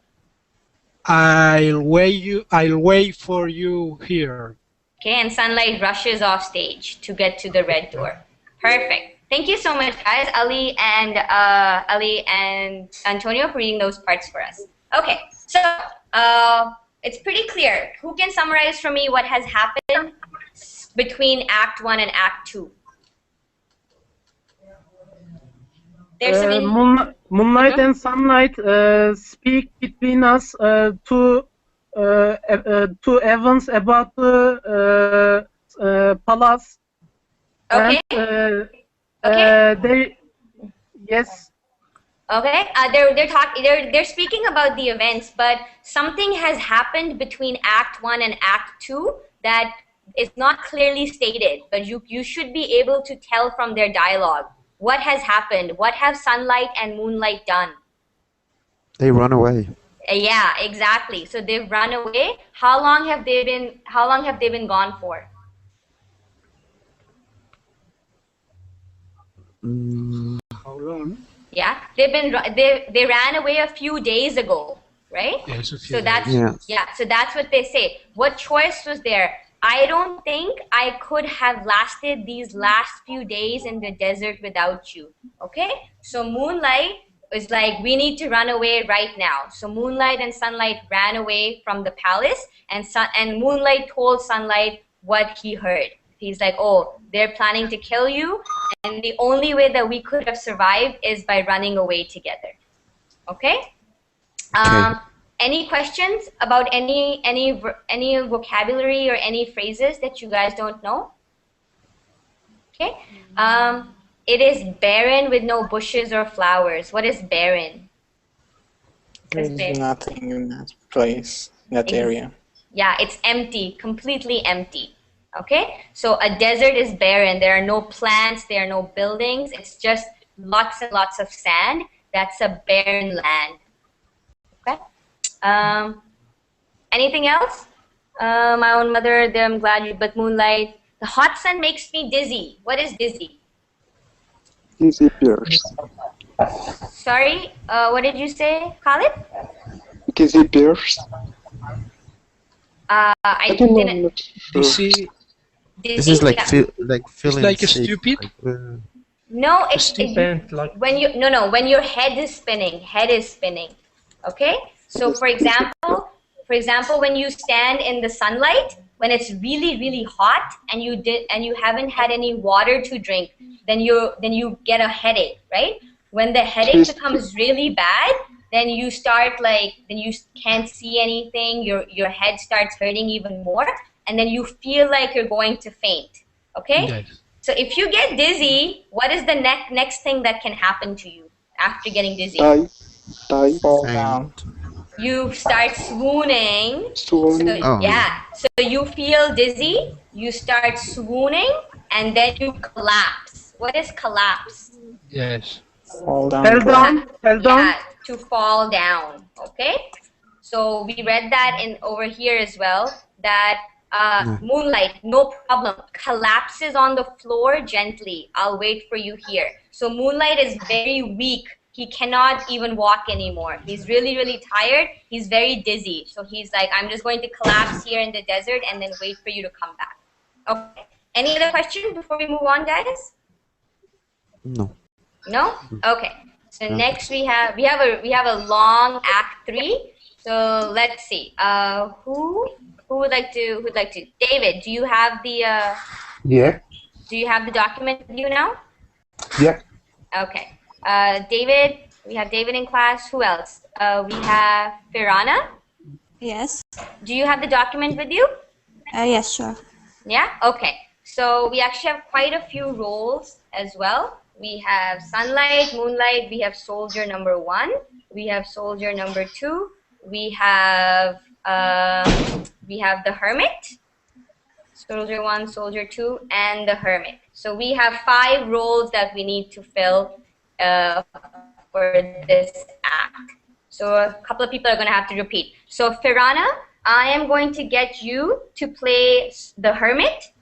[SPEAKER 6] I'll wait for you here.
[SPEAKER 1] Okay, and Sunlight rushes off stage to get to the red door. Perfect. Thank you so much, guys, Ali and Antonio, for reading those parts for us. Okay, so it's pretty clear. Who can summarize for me what has happened between Act 1 and Act 2?
[SPEAKER 3] Moonlight and Sunlight speak between us two events about the palace.
[SPEAKER 1] Okay.
[SPEAKER 3] And, yes.
[SPEAKER 1] Okay. They're speaking about the events, but something has happened between Act 1 and Act 2 that it's not clearly stated, but you should be able to tell from their dialogue what has happened. What have Sunlight and Moonlight done?
[SPEAKER 2] They run away.
[SPEAKER 1] Yeah, exactly. So they've run away. How long have they been gone for?
[SPEAKER 6] How long?
[SPEAKER 1] Yeah, they ran away a few days ago, right?
[SPEAKER 6] Yes, a few
[SPEAKER 1] So that's
[SPEAKER 6] days.
[SPEAKER 2] Yeah.
[SPEAKER 1] so that's what they say. What choice was there? I don't think I could have lasted these last few days in the desert without you. Okay? So Moonlight is like, we need to run away right now. So Moonlight and Sunlight ran away from the palace, and Moonlight told Sunlight what he heard. He's like, oh, they're planning to kill you, and the only way that we could have survived is by running away together. Okay? Any questions about any vocabulary or any phrases that you guys don't know? Okay. It is barren with no bushes or flowers. What is barren?
[SPEAKER 8] There's nothing in that place, that area.
[SPEAKER 1] Yeah, it's empty, completely empty. Okay, so a desert is barren. There are no plants, there are no buildings. It's just lots and lots of sand. That's a barren land. Okay. Anything else? My own mother, I'm glad you, but Moonlight. The hot sun makes me dizzy. What is dizzy?
[SPEAKER 7] Dizzy bears.
[SPEAKER 1] Sorry, what did you say, Khalid?
[SPEAKER 7] Dizzy bears.
[SPEAKER 1] I
[SPEAKER 7] don't know.
[SPEAKER 1] didn't.
[SPEAKER 6] Dizzy.
[SPEAKER 2] This is like
[SPEAKER 1] Yeah.
[SPEAKER 2] like feeling
[SPEAKER 6] like a
[SPEAKER 2] sick,
[SPEAKER 6] stupid?
[SPEAKER 2] like,
[SPEAKER 1] No, it's
[SPEAKER 10] Stupid, like
[SPEAKER 1] when you when your head is spinning. Okay, so for example, when you stand in the sunlight, when it's really hot and you haven't had any water to drink, then you get a headache, right? When the headache becomes really bad, then you can't see anything, your head starts hurting even more, and then you feel like you're going to faint. Okay?
[SPEAKER 6] Yes.
[SPEAKER 1] So if you get dizzy, what is the next thing that can happen to you after getting dizzy?
[SPEAKER 7] Die.
[SPEAKER 8] Fall
[SPEAKER 2] Faint.
[SPEAKER 8] down.
[SPEAKER 1] You start swooning.
[SPEAKER 7] Swooning.
[SPEAKER 1] So, yeah. So you feel dizzy, you start swooning, and then you collapse. What is collapse?
[SPEAKER 6] Yes.
[SPEAKER 8] Fall down.
[SPEAKER 3] Fell down.
[SPEAKER 1] Yeah, to fall down. Okay. So we read that in over here as well. That Moonlight, no problem, collapses on the floor gently. I'll wait for you here. So Moonlight is very weak. He cannot even walk anymore. He's really tired. He's very dizzy. So he's like, I'm just going to collapse here in the desert and then wait for you to come back. Okay. Any other questions before we move on, guys?
[SPEAKER 2] no.
[SPEAKER 1] No? Okay. So next we have a long act 3. So let's see. Who would like to David, do you have the
[SPEAKER 11] Yeah.
[SPEAKER 1] do you have the document with you now?
[SPEAKER 11] Yeah.
[SPEAKER 1] Okay. David, we have David in class. Who else? We have Firana.
[SPEAKER 12] Yes.
[SPEAKER 1] Do you have the document with you?
[SPEAKER 12] Yes, sure.
[SPEAKER 1] Yeah? Okay. So we actually have quite a few roles as well. We have Sunlight, Moonlight, we have Soldier number 1, we have Soldier number 2, we have the Hermit, Soldier 1, Soldier 2, and the Hermit. So we have 5 roles that we need to fill for this act. So a couple of people are going to have to repeat. So Firana, I am going to get you to play the Hermit.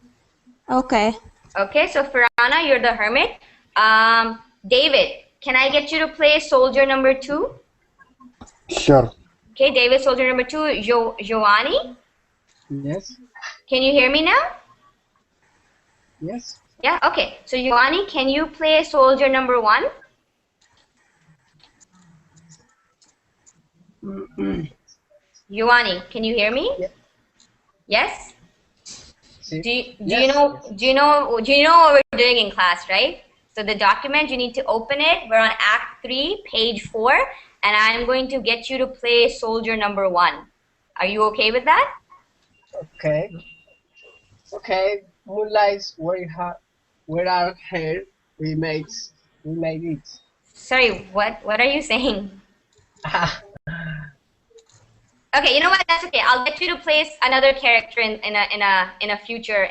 [SPEAKER 12] Okay.
[SPEAKER 1] Okay, so Firana, you're the Hermit. David, can I get you to play Soldier number 2?
[SPEAKER 11] Sure.
[SPEAKER 1] Okay, David, Soldier number 2. Giovanni,
[SPEAKER 5] Yes.
[SPEAKER 1] can you hear me now?
[SPEAKER 5] Yes.
[SPEAKER 1] Yeah, okay. So Giovanni, can you play Soldier number 1? Giovanni, can you hear me? Yes? Do you know what we're doing in class, right? So the document, you need to open it. We're on Act 3, page 4, and I'm going to get you to play Soldier number 1. Are you okay with that?
[SPEAKER 5] Okay. Okay. Moonlights, where are her? We made it.
[SPEAKER 1] Sorry, what are you saying? Okay, you know what? That's okay. I'll get you to place another character in a future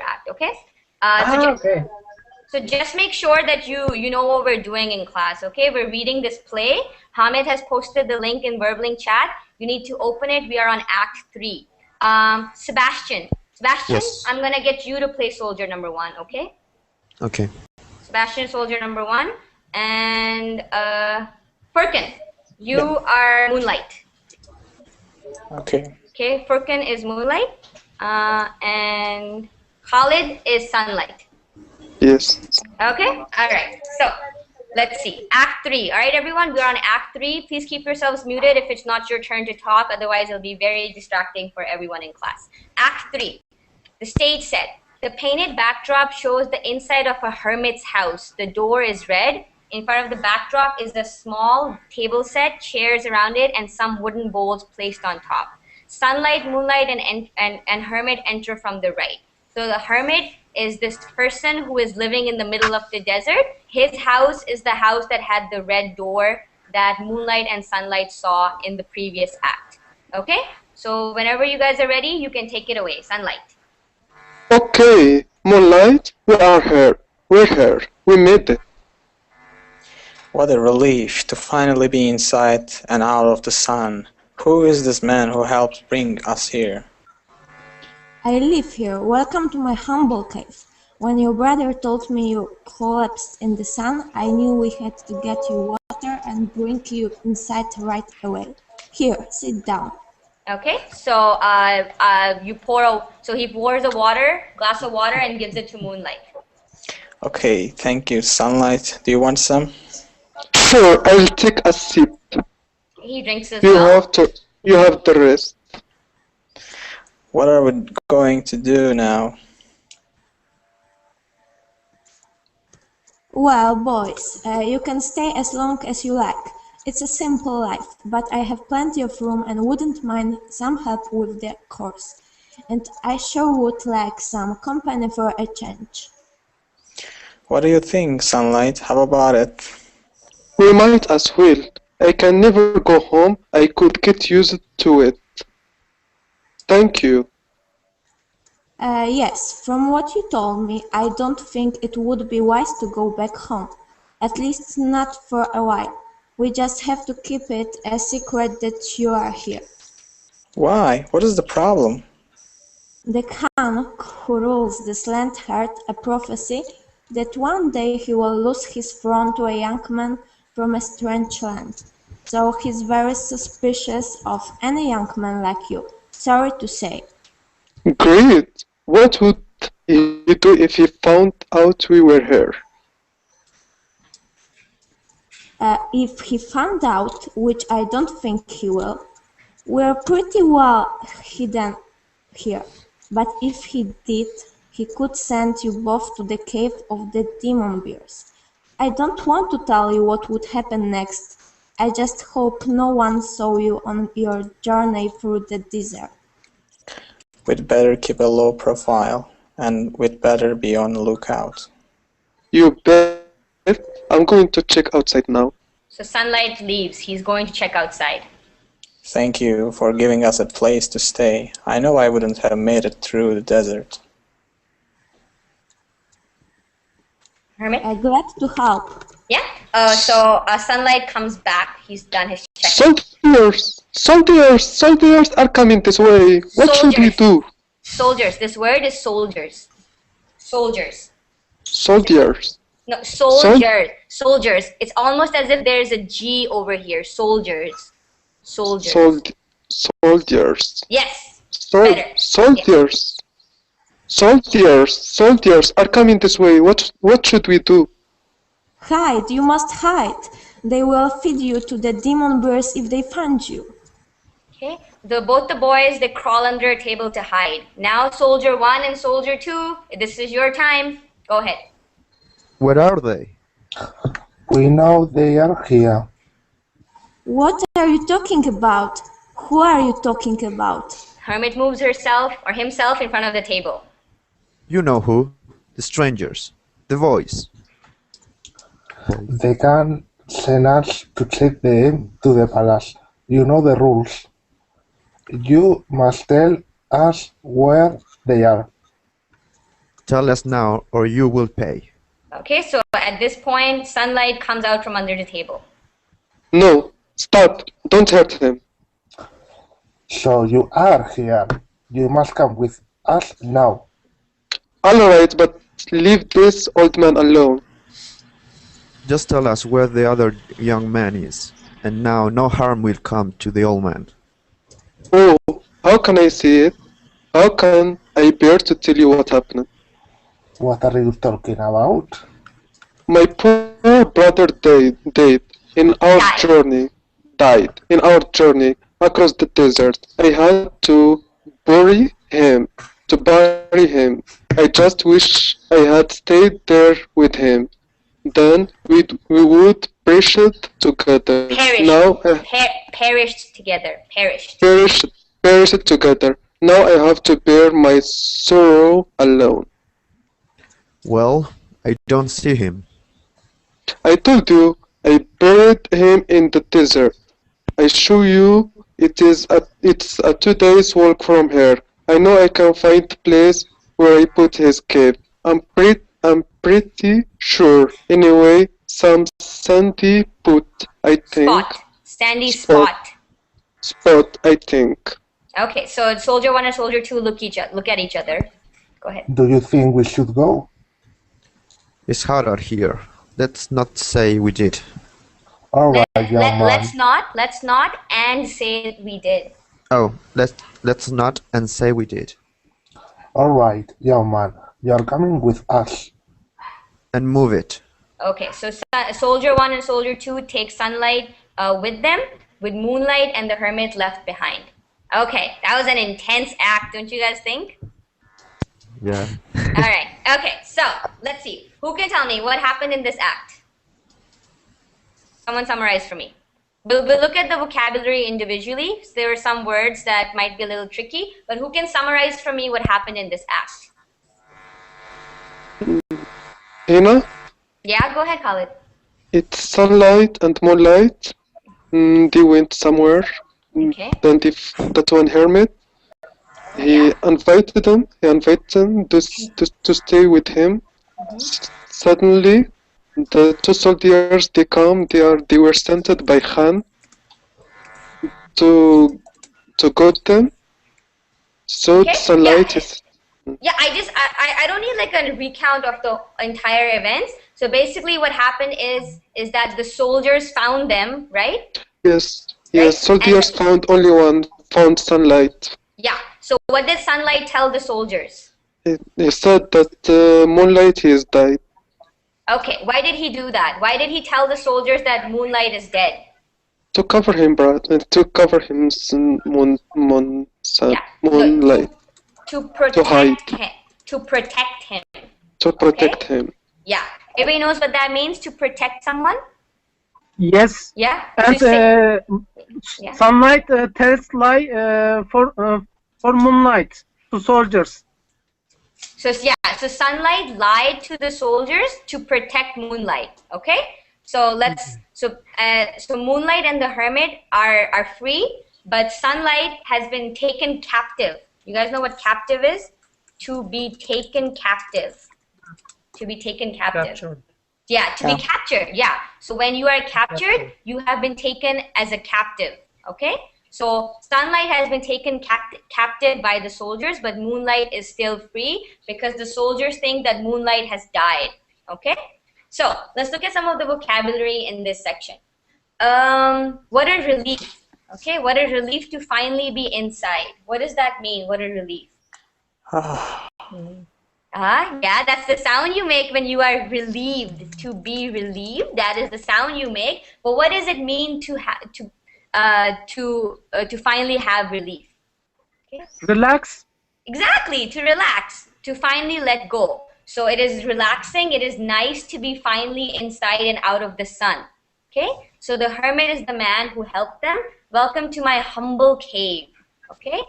[SPEAKER 1] act. Okay.
[SPEAKER 10] Okay.
[SPEAKER 1] So just make sure that you know what we're doing in class. Okay, we're reading this play. Hamid has posted the link in Verbling chat. You need to open it. We are on Act 3. Sebastian,
[SPEAKER 2] Yes.
[SPEAKER 1] I'm gonna get you to play soldier number 1. Okay.
[SPEAKER 2] Okay.
[SPEAKER 1] Sebastian, soldier number 1, and Furkan, you are Moonlight.
[SPEAKER 8] Okay.
[SPEAKER 1] Okay, Furkan is Moonlight, and Khalid is Sunlight.
[SPEAKER 7] Yes.
[SPEAKER 1] Okay, all right. So let's see. Act 3. All right, everyone, we're on Act 3. Please keep yourselves muted if it's not your turn to talk. Otherwise, it'll be very distracting for everyone in class. Act 3. The stage set. The painted backdrop shows the inside of a hermit's house. The door is red. In front of the backdrop is a small table set, chairs around it, and some wooden bowls placed on top. Sunlight, Moonlight, and Hermit enter from the right. So the Hermit is this person who is living in the middle of the desert. His house is the house that had the red door that Moonlight and Sunlight saw in the previous act. Okay? So whenever you guys are ready, you can take it away. Sunlight.
[SPEAKER 7] Okay, Moonlight, we are here. We're here. We made it.
[SPEAKER 8] What a relief to finally be inside and out of the sun. Who is this man who helped bring us here?
[SPEAKER 12] I live here. Welcome to my humble cave. When your brother told me you collapsed in the sun, I knew we had to get you water and bring you inside right away. Here, sit down.
[SPEAKER 1] Okay, so so he pours glass of water, and gives it to Moonlight.
[SPEAKER 8] Okay, thank you. Sunlight, do you want some?
[SPEAKER 7] Sure, I'll take a sip.
[SPEAKER 1] He drinks as
[SPEAKER 7] You
[SPEAKER 1] well.
[SPEAKER 7] you have the rest.
[SPEAKER 8] What are we going to do now?
[SPEAKER 12] Well, boys, you can stay as long as you like. It's a simple life, but I have plenty of room and wouldn't mind some help with the chores. And I sure would like some company for a change.
[SPEAKER 8] What do you think, Sunlight? How about it?
[SPEAKER 7] We might as well. I can never go home. I could get used to it. Thank you.
[SPEAKER 12] Yes, from what you told me, I don't think it would be wise to go back home. At least not for a while. We just have to keep it a secret that you are here.
[SPEAKER 8] Why? What is the problem?
[SPEAKER 12] The Khan who rules this land heard a prophecy that one day he will lose his throne to a young man from a strange land. So he's very suspicious of any young man like you. Sorry to say.
[SPEAKER 7] Great. What would he do if he found out we were here?
[SPEAKER 12] If he found out, which I don't think he will, we're pretty well hidden here. But if he did, he could send you both to the cave of the demon bears. I don't want to tell you what would happen next. I just hope no one saw you on your journey through the desert.
[SPEAKER 8] We'd better keep a low profile, and we'd better be on the lookout.
[SPEAKER 7] You bet. I'm going to check outside now.
[SPEAKER 1] So Sunlight leaves. He's going to check outside.
[SPEAKER 8] Thank you for giving us a place to stay. I know I wouldn't have made it through the desert.
[SPEAKER 1] Hermit?
[SPEAKER 12] Glad to help.
[SPEAKER 1] Yeah. So Sunlight comes back. He's done his check.
[SPEAKER 7] Soldiers are coming this way. What should we do?
[SPEAKER 1] Soldiers. This word is soldiers. Soldiers.
[SPEAKER 7] Soldiers.
[SPEAKER 1] No, soldiers. Soldiers. It's almost as if there's a G over here. Soldiers. Soldiers.
[SPEAKER 7] Soldiers.
[SPEAKER 1] Yes.
[SPEAKER 7] Soldiers. Soldiers are coming this way. What should we do?
[SPEAKER 12] Hide. You must hide. They will feed you to the demon bears if they find you.
[SPEAKER 1] Okay. Both the boys, they crawl under a table to hide. Now, Soldier 1 and Soldier 2, this is your time. Go ahead.
[SPEAKER 2] Where are they?
[SPEAKER 11] We know they are here.
[SPEAKER 12] What are you talking about? Who are you talking about?
[SPEAKER 1] Hermit moves herself or himself in front of the table.
[SPEAKER 2] You know who? The strangers. The voice.
[SPEAKER 11] They can send us to take them to the palace. You know the rules. You must tell us where they are.
[SPEAKER 2] Tell us now, or you will pay.
[SPEAKER 1] Okay, so at this point, sunlight comes out from under the table.
[SPEAKER 7] No, stop. Don't hurt him.
[SPEAKER 11] So you are here. You must come with us now.
[SPEAKER 7] Alright, but leave this old man alone.
[SPEAKER 2] Just tell us where the other young man is, and now no harm will come to the old man.
[SPEAKER 7] Oh, how can I see it? How can I bear to tell you what happened?
[SPEAKER 11] What are you talking about?
[SPEAKER 7] My poor brother died in our journey. Died in our journey across the desert. I had to bury him. I just wish I had stayed there with him. Then we would perish together. Now
[SPEAKER 1] Perished together. Perished.
[SPEAKER 7] perish together. Now I have to bear my sorrow alone.
[SPEAKER 2] Well, I don't see him.
[SPEAKER 7] I told you, I buried him in the desert. I assure you, it's a 2 days walk from here. I know I can find the place where I put his cave. I'm pretty sure. Anyway, some sandy put, I think.
[SPEAKER 1] Sandy spot.
[SPEAKER 7] Spot, I think.
[SPEAKER 1] Okay, so soldier 1 and soldier 2 look at each other. Go ahead.
[SPEAKER 11] Do you think we should go?
[SPEAKER 2] It's harder here. Let's not say we did.
[SPEAKER 11] Alright, young man.
[SPEAKER 1] Let's not and say we did.
[SPEAKER 2] Oh, let's not and say we did.
[SPEAKER 11] Alright, young man. You're coming with us.
[SPEAKER 2] And move it.
[SPEAKER 1] Okay, so soldier 1 and soldier 2 take sunlight with them, with Moonlight and the Hermit left behind. Okay, that was an intense act, don't you guys think?
[SPEAKER 2] Yeah.
[SPEAKER 1] All right. Okay, so let's see. Who can tell me what happened in this act? Someone summarize for me. We'll look at the vocabulary individually. So there were some words that might be a little tricky, but who can summarize for me what happened in this act?
[SPEAKER 7] Hina?
[SPEAKER 1] Yeah, go ahead, Khalid.
[SPEAKER 7] It's sunlight and moonlight. They went somewhere.
[SPEAKER 1] Okay.
[SPEAKER 7] Then that one hermit. He invited them. He invited them to stay with him. Suddenly, the 2 soldiers they come. They were sent by Khan to got them. So
[SPEAKER 1] Okay,
[SPEAKER 7] sunlight
[SPEAKER 1] yeah.
[SPEAKER 7] is.
[SPEAKER 1] Yeah, I don't need like a recount of the entire events. So basically what happened is that the soldiers found them, right?
[SPEAKER 7] Yes.
[SPEAKER 1] Right?
[SPEAKER 7] Yes. Soldiers found only one. Found sunlight.
[SPEAKER 1] Yeah. So what did sunlight tell the soldiers?
[SPEAKER 7] He said that Moonlight has died.
[SPEAKER 1] Okay, why did he do that? Why did he tell the soldiers that Moonlight is dead?
[SPEAKER 7] To cover him, bro. To cover him, Moonlight.
[SPEAKER 1] To protect him. To protect him.
[SPEAKER 7] To protect him.
[SPEAKER 1] Yeah. Everybody knows what that means, to protect someone?
[SPEAKER 3] Yes.
[SPEAKER 1] Yeah.
[SPEAKER 3] And
[SPEAKER 1] Yeah.
[SPEAKER 3] sunlight tells lie for Moonlight to soldiers.
[SPEAKER 1] So yeah, so sunlight lied to the soldiers to protect Moonlight. Okay. So so Moonlight and the Hermit are free, but sunlight has been taken captive. You guys know what captive is? To be taken captive. To be taken captive.
[SPEAKER 10] Captured.
[SPEAKER 1] Yeah, to be captured. Yeah. So when you are captured, you have been taken as a captive. Okay. So sunlight has been taken captive by the soldiers, but Moonlight is still free because the soldiers think that Moonlight has died. Okay. So let's look at some of the vocabulary in this section. What a relief. Okay. What a relief to finally be inside. What does that mean? What a relief. Yeah, that's the sound you make when you are relieved. To be relieved, that is the sound you make. But what does it mean to finally have relief? Okay.
[SPEAKER 3] Relax.
[SPEAKER 1] Exactly, to relax, to finally let go. So it is relaxing. It is nice to be finally inside and out of the sun. Okay. So the hermit is the man who helped them. Welcome to my humble cave. Okay.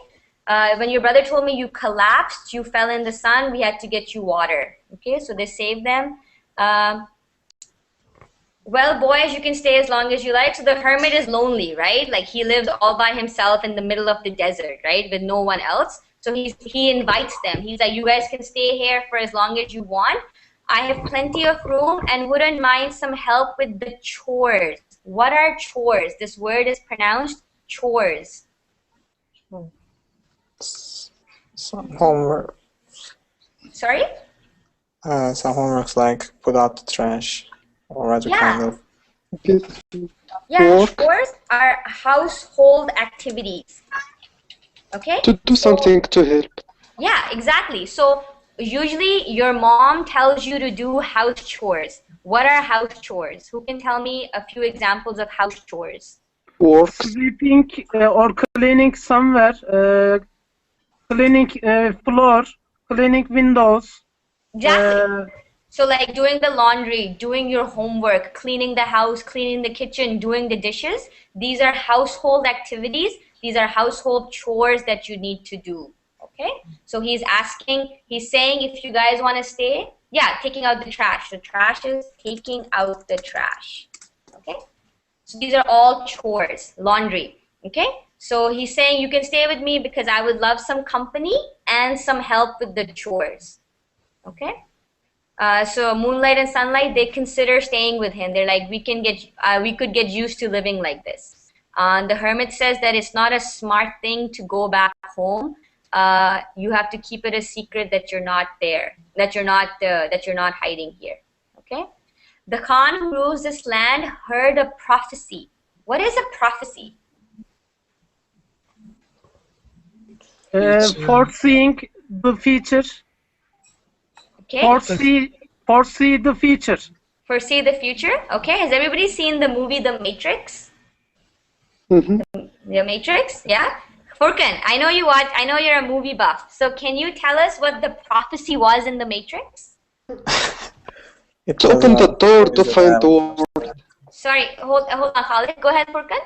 [SPEAKER 1] When your brother told me you collapsed, you fell in the sun, we had to get you water. Okay, so they saved them. Well, boys, you can stay as long as you like. So the hermit is lonely, right? Like he lives all by himself in the middle of the desert, right? With no one else. So he invites them. He's like, you guys can stay here for as long as you want. I have plenty of room and wouldn't mind some help with the chores. What are chores? This word is pronounced chores.
[SPEAKER 8] Some homework.
[SPEAKER 1] Sorry?
[SPEAKER 8] Some homeworks like put out the trash, or other kind of.
[SPEAKER 1] Yeah,
[SPEAKER 7] Work.
[SPEAKER 1] chores are household activities. Okay?
[SPEAKER 7] To do something to help.
[SPEAKER 1] Yeah, exactly. So usually your mom tells you to do house chores. What are house chores? Who can tell me a few examples of house chores?
[SPEAKER 7] Work.
[SPEAKER 3] Sweeping or cleaning somewhere, cleaning floor, cleaning windows.
[SPEAKER 1] Exactly. So like doing the laundry, doing your homework, cleaning the house, cleaning the kitchen, doing the dishes. These are household activities. These are household chores that you need to do. Okay? So he's saying if you guys want to stay, yeah, taking out the trash. The trash is taking out the trash. Okay? So these are all chores, laundry. Okay? So he's saying you can stay with me because I would love some company and some help with the chores. Okay? So Moonlight and Sunlight, they consider staying with him. They're like, we could get used to living like this. The Hermit says that it's not a smart thing to go back home. You have to keep it a secret that you're not there, that you're not hiding here. Okay. The Khan who rules this land heard a prophecy. What is a prophecy?
[SPEAKER 3] Foreseeing the future.
[SPEAKER 1] Okay.
[SPEAKER 3] Foresee the future.
[SPEAKER 1] Foresee the future. Okay. Has everybody seen the movie The Matrix?
[SPEAKER 7] Mm-hmm.
[SPEAKER 1] The Matrix? Yeah. Furkan, I know you watch. I know you're a movie buff. So can you tell us what the prophecy was in The Matrix?
[SPEAKER 7] To open the door to find the world.
[SPEAKER 1] Sorry, hold on, Khalid. Go ahead, Furkan.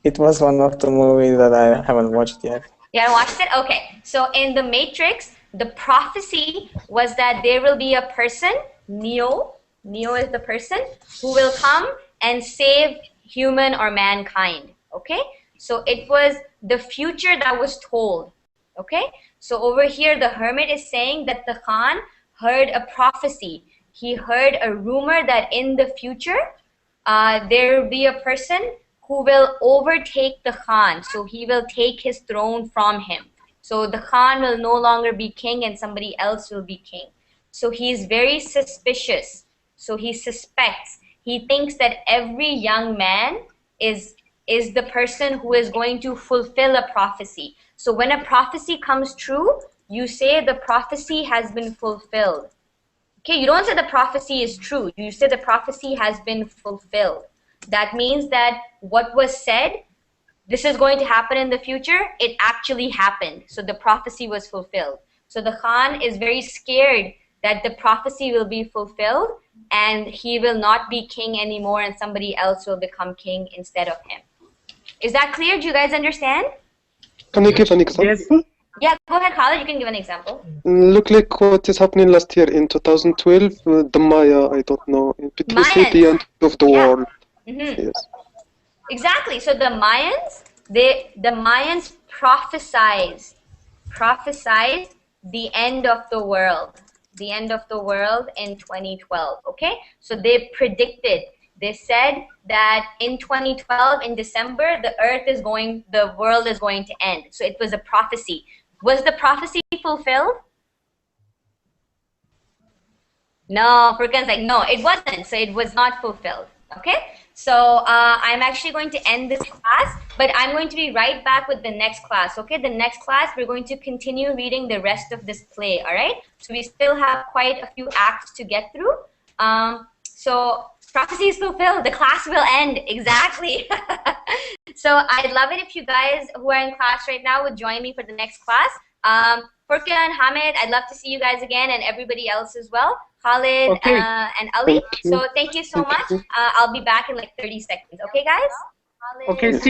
[SPEAKER 8] It was one of the movies that I haven't watched yet.
[SPEAKER 1] You haven't watched it? Okay. So in The Matrix, the prophecy was that there will be a person, Neo is the person, who will come and save human or mankind. Okay? So it was the future that was told. Okay? So over here, the Hermit is saying that the Khan heard a prophecy. He heard a rumor that in the future, there will be a person who will overtake the Khan. So he will take his throne from him. So the Khan will no longer be king and somebody else will be king. So he's very suspicious. So he suspects. He thinks that every young man is the person who is going to fulfill a prophecy. So when a prophecy comes true, you say the prophecy has been fulfilled. Okay, you don't say the prophecy is true. You say the prophecy has been fulfilled. That means that what was said, this is going to happen in the future, it actually happened. So the prophecy was fulfilled. So the Khan is very scared that the prophecy will be fulfilled and he will not be king anymore and somebody else will become king instead of him. Is that clear? Do you guys understand?
[SPEAKER 7] Can you give an example?
[SPEAKER 3] Yes.
[SPEAKER 1] Yeah, go ahead, Khalid. You can give an example.
[SPEAKER 7] Look like what is happening last year in 2012, the Maya, I don't know. It will say the end of the world.
[SPEAKER 1] Mm-hmm.
[SPEAKER 7] Yes.
[SPEAKER 1] Exactly. So the Mayans prophesized the end of the world. The end of the world in 2012. Okay? So they predicted. They said that in 2012, in December, the world is going to end. So it was a prophecy. Was the prophecy fulfilled? No, Furkan's like, no, it wasn't. So it was not fulfilled. Okay? So I'm actually going to end this class, but I'm going to be right back with the next class. Okay? The next class, we're going to continue reading the rest of this play. All right? So we still have quite a few acts to get through. So prophecy is fulfilled. The class will end. Exactly. So I'd love it if you guys who are in class right now would join me for the next class. Furkan, Hamid, I'd love to see you guys again and everybody else as well. Khalid and Ali. So thank you so much. I'll be back in like 30 seconds. Okay, guys?
[SPEAKER 3] Okay.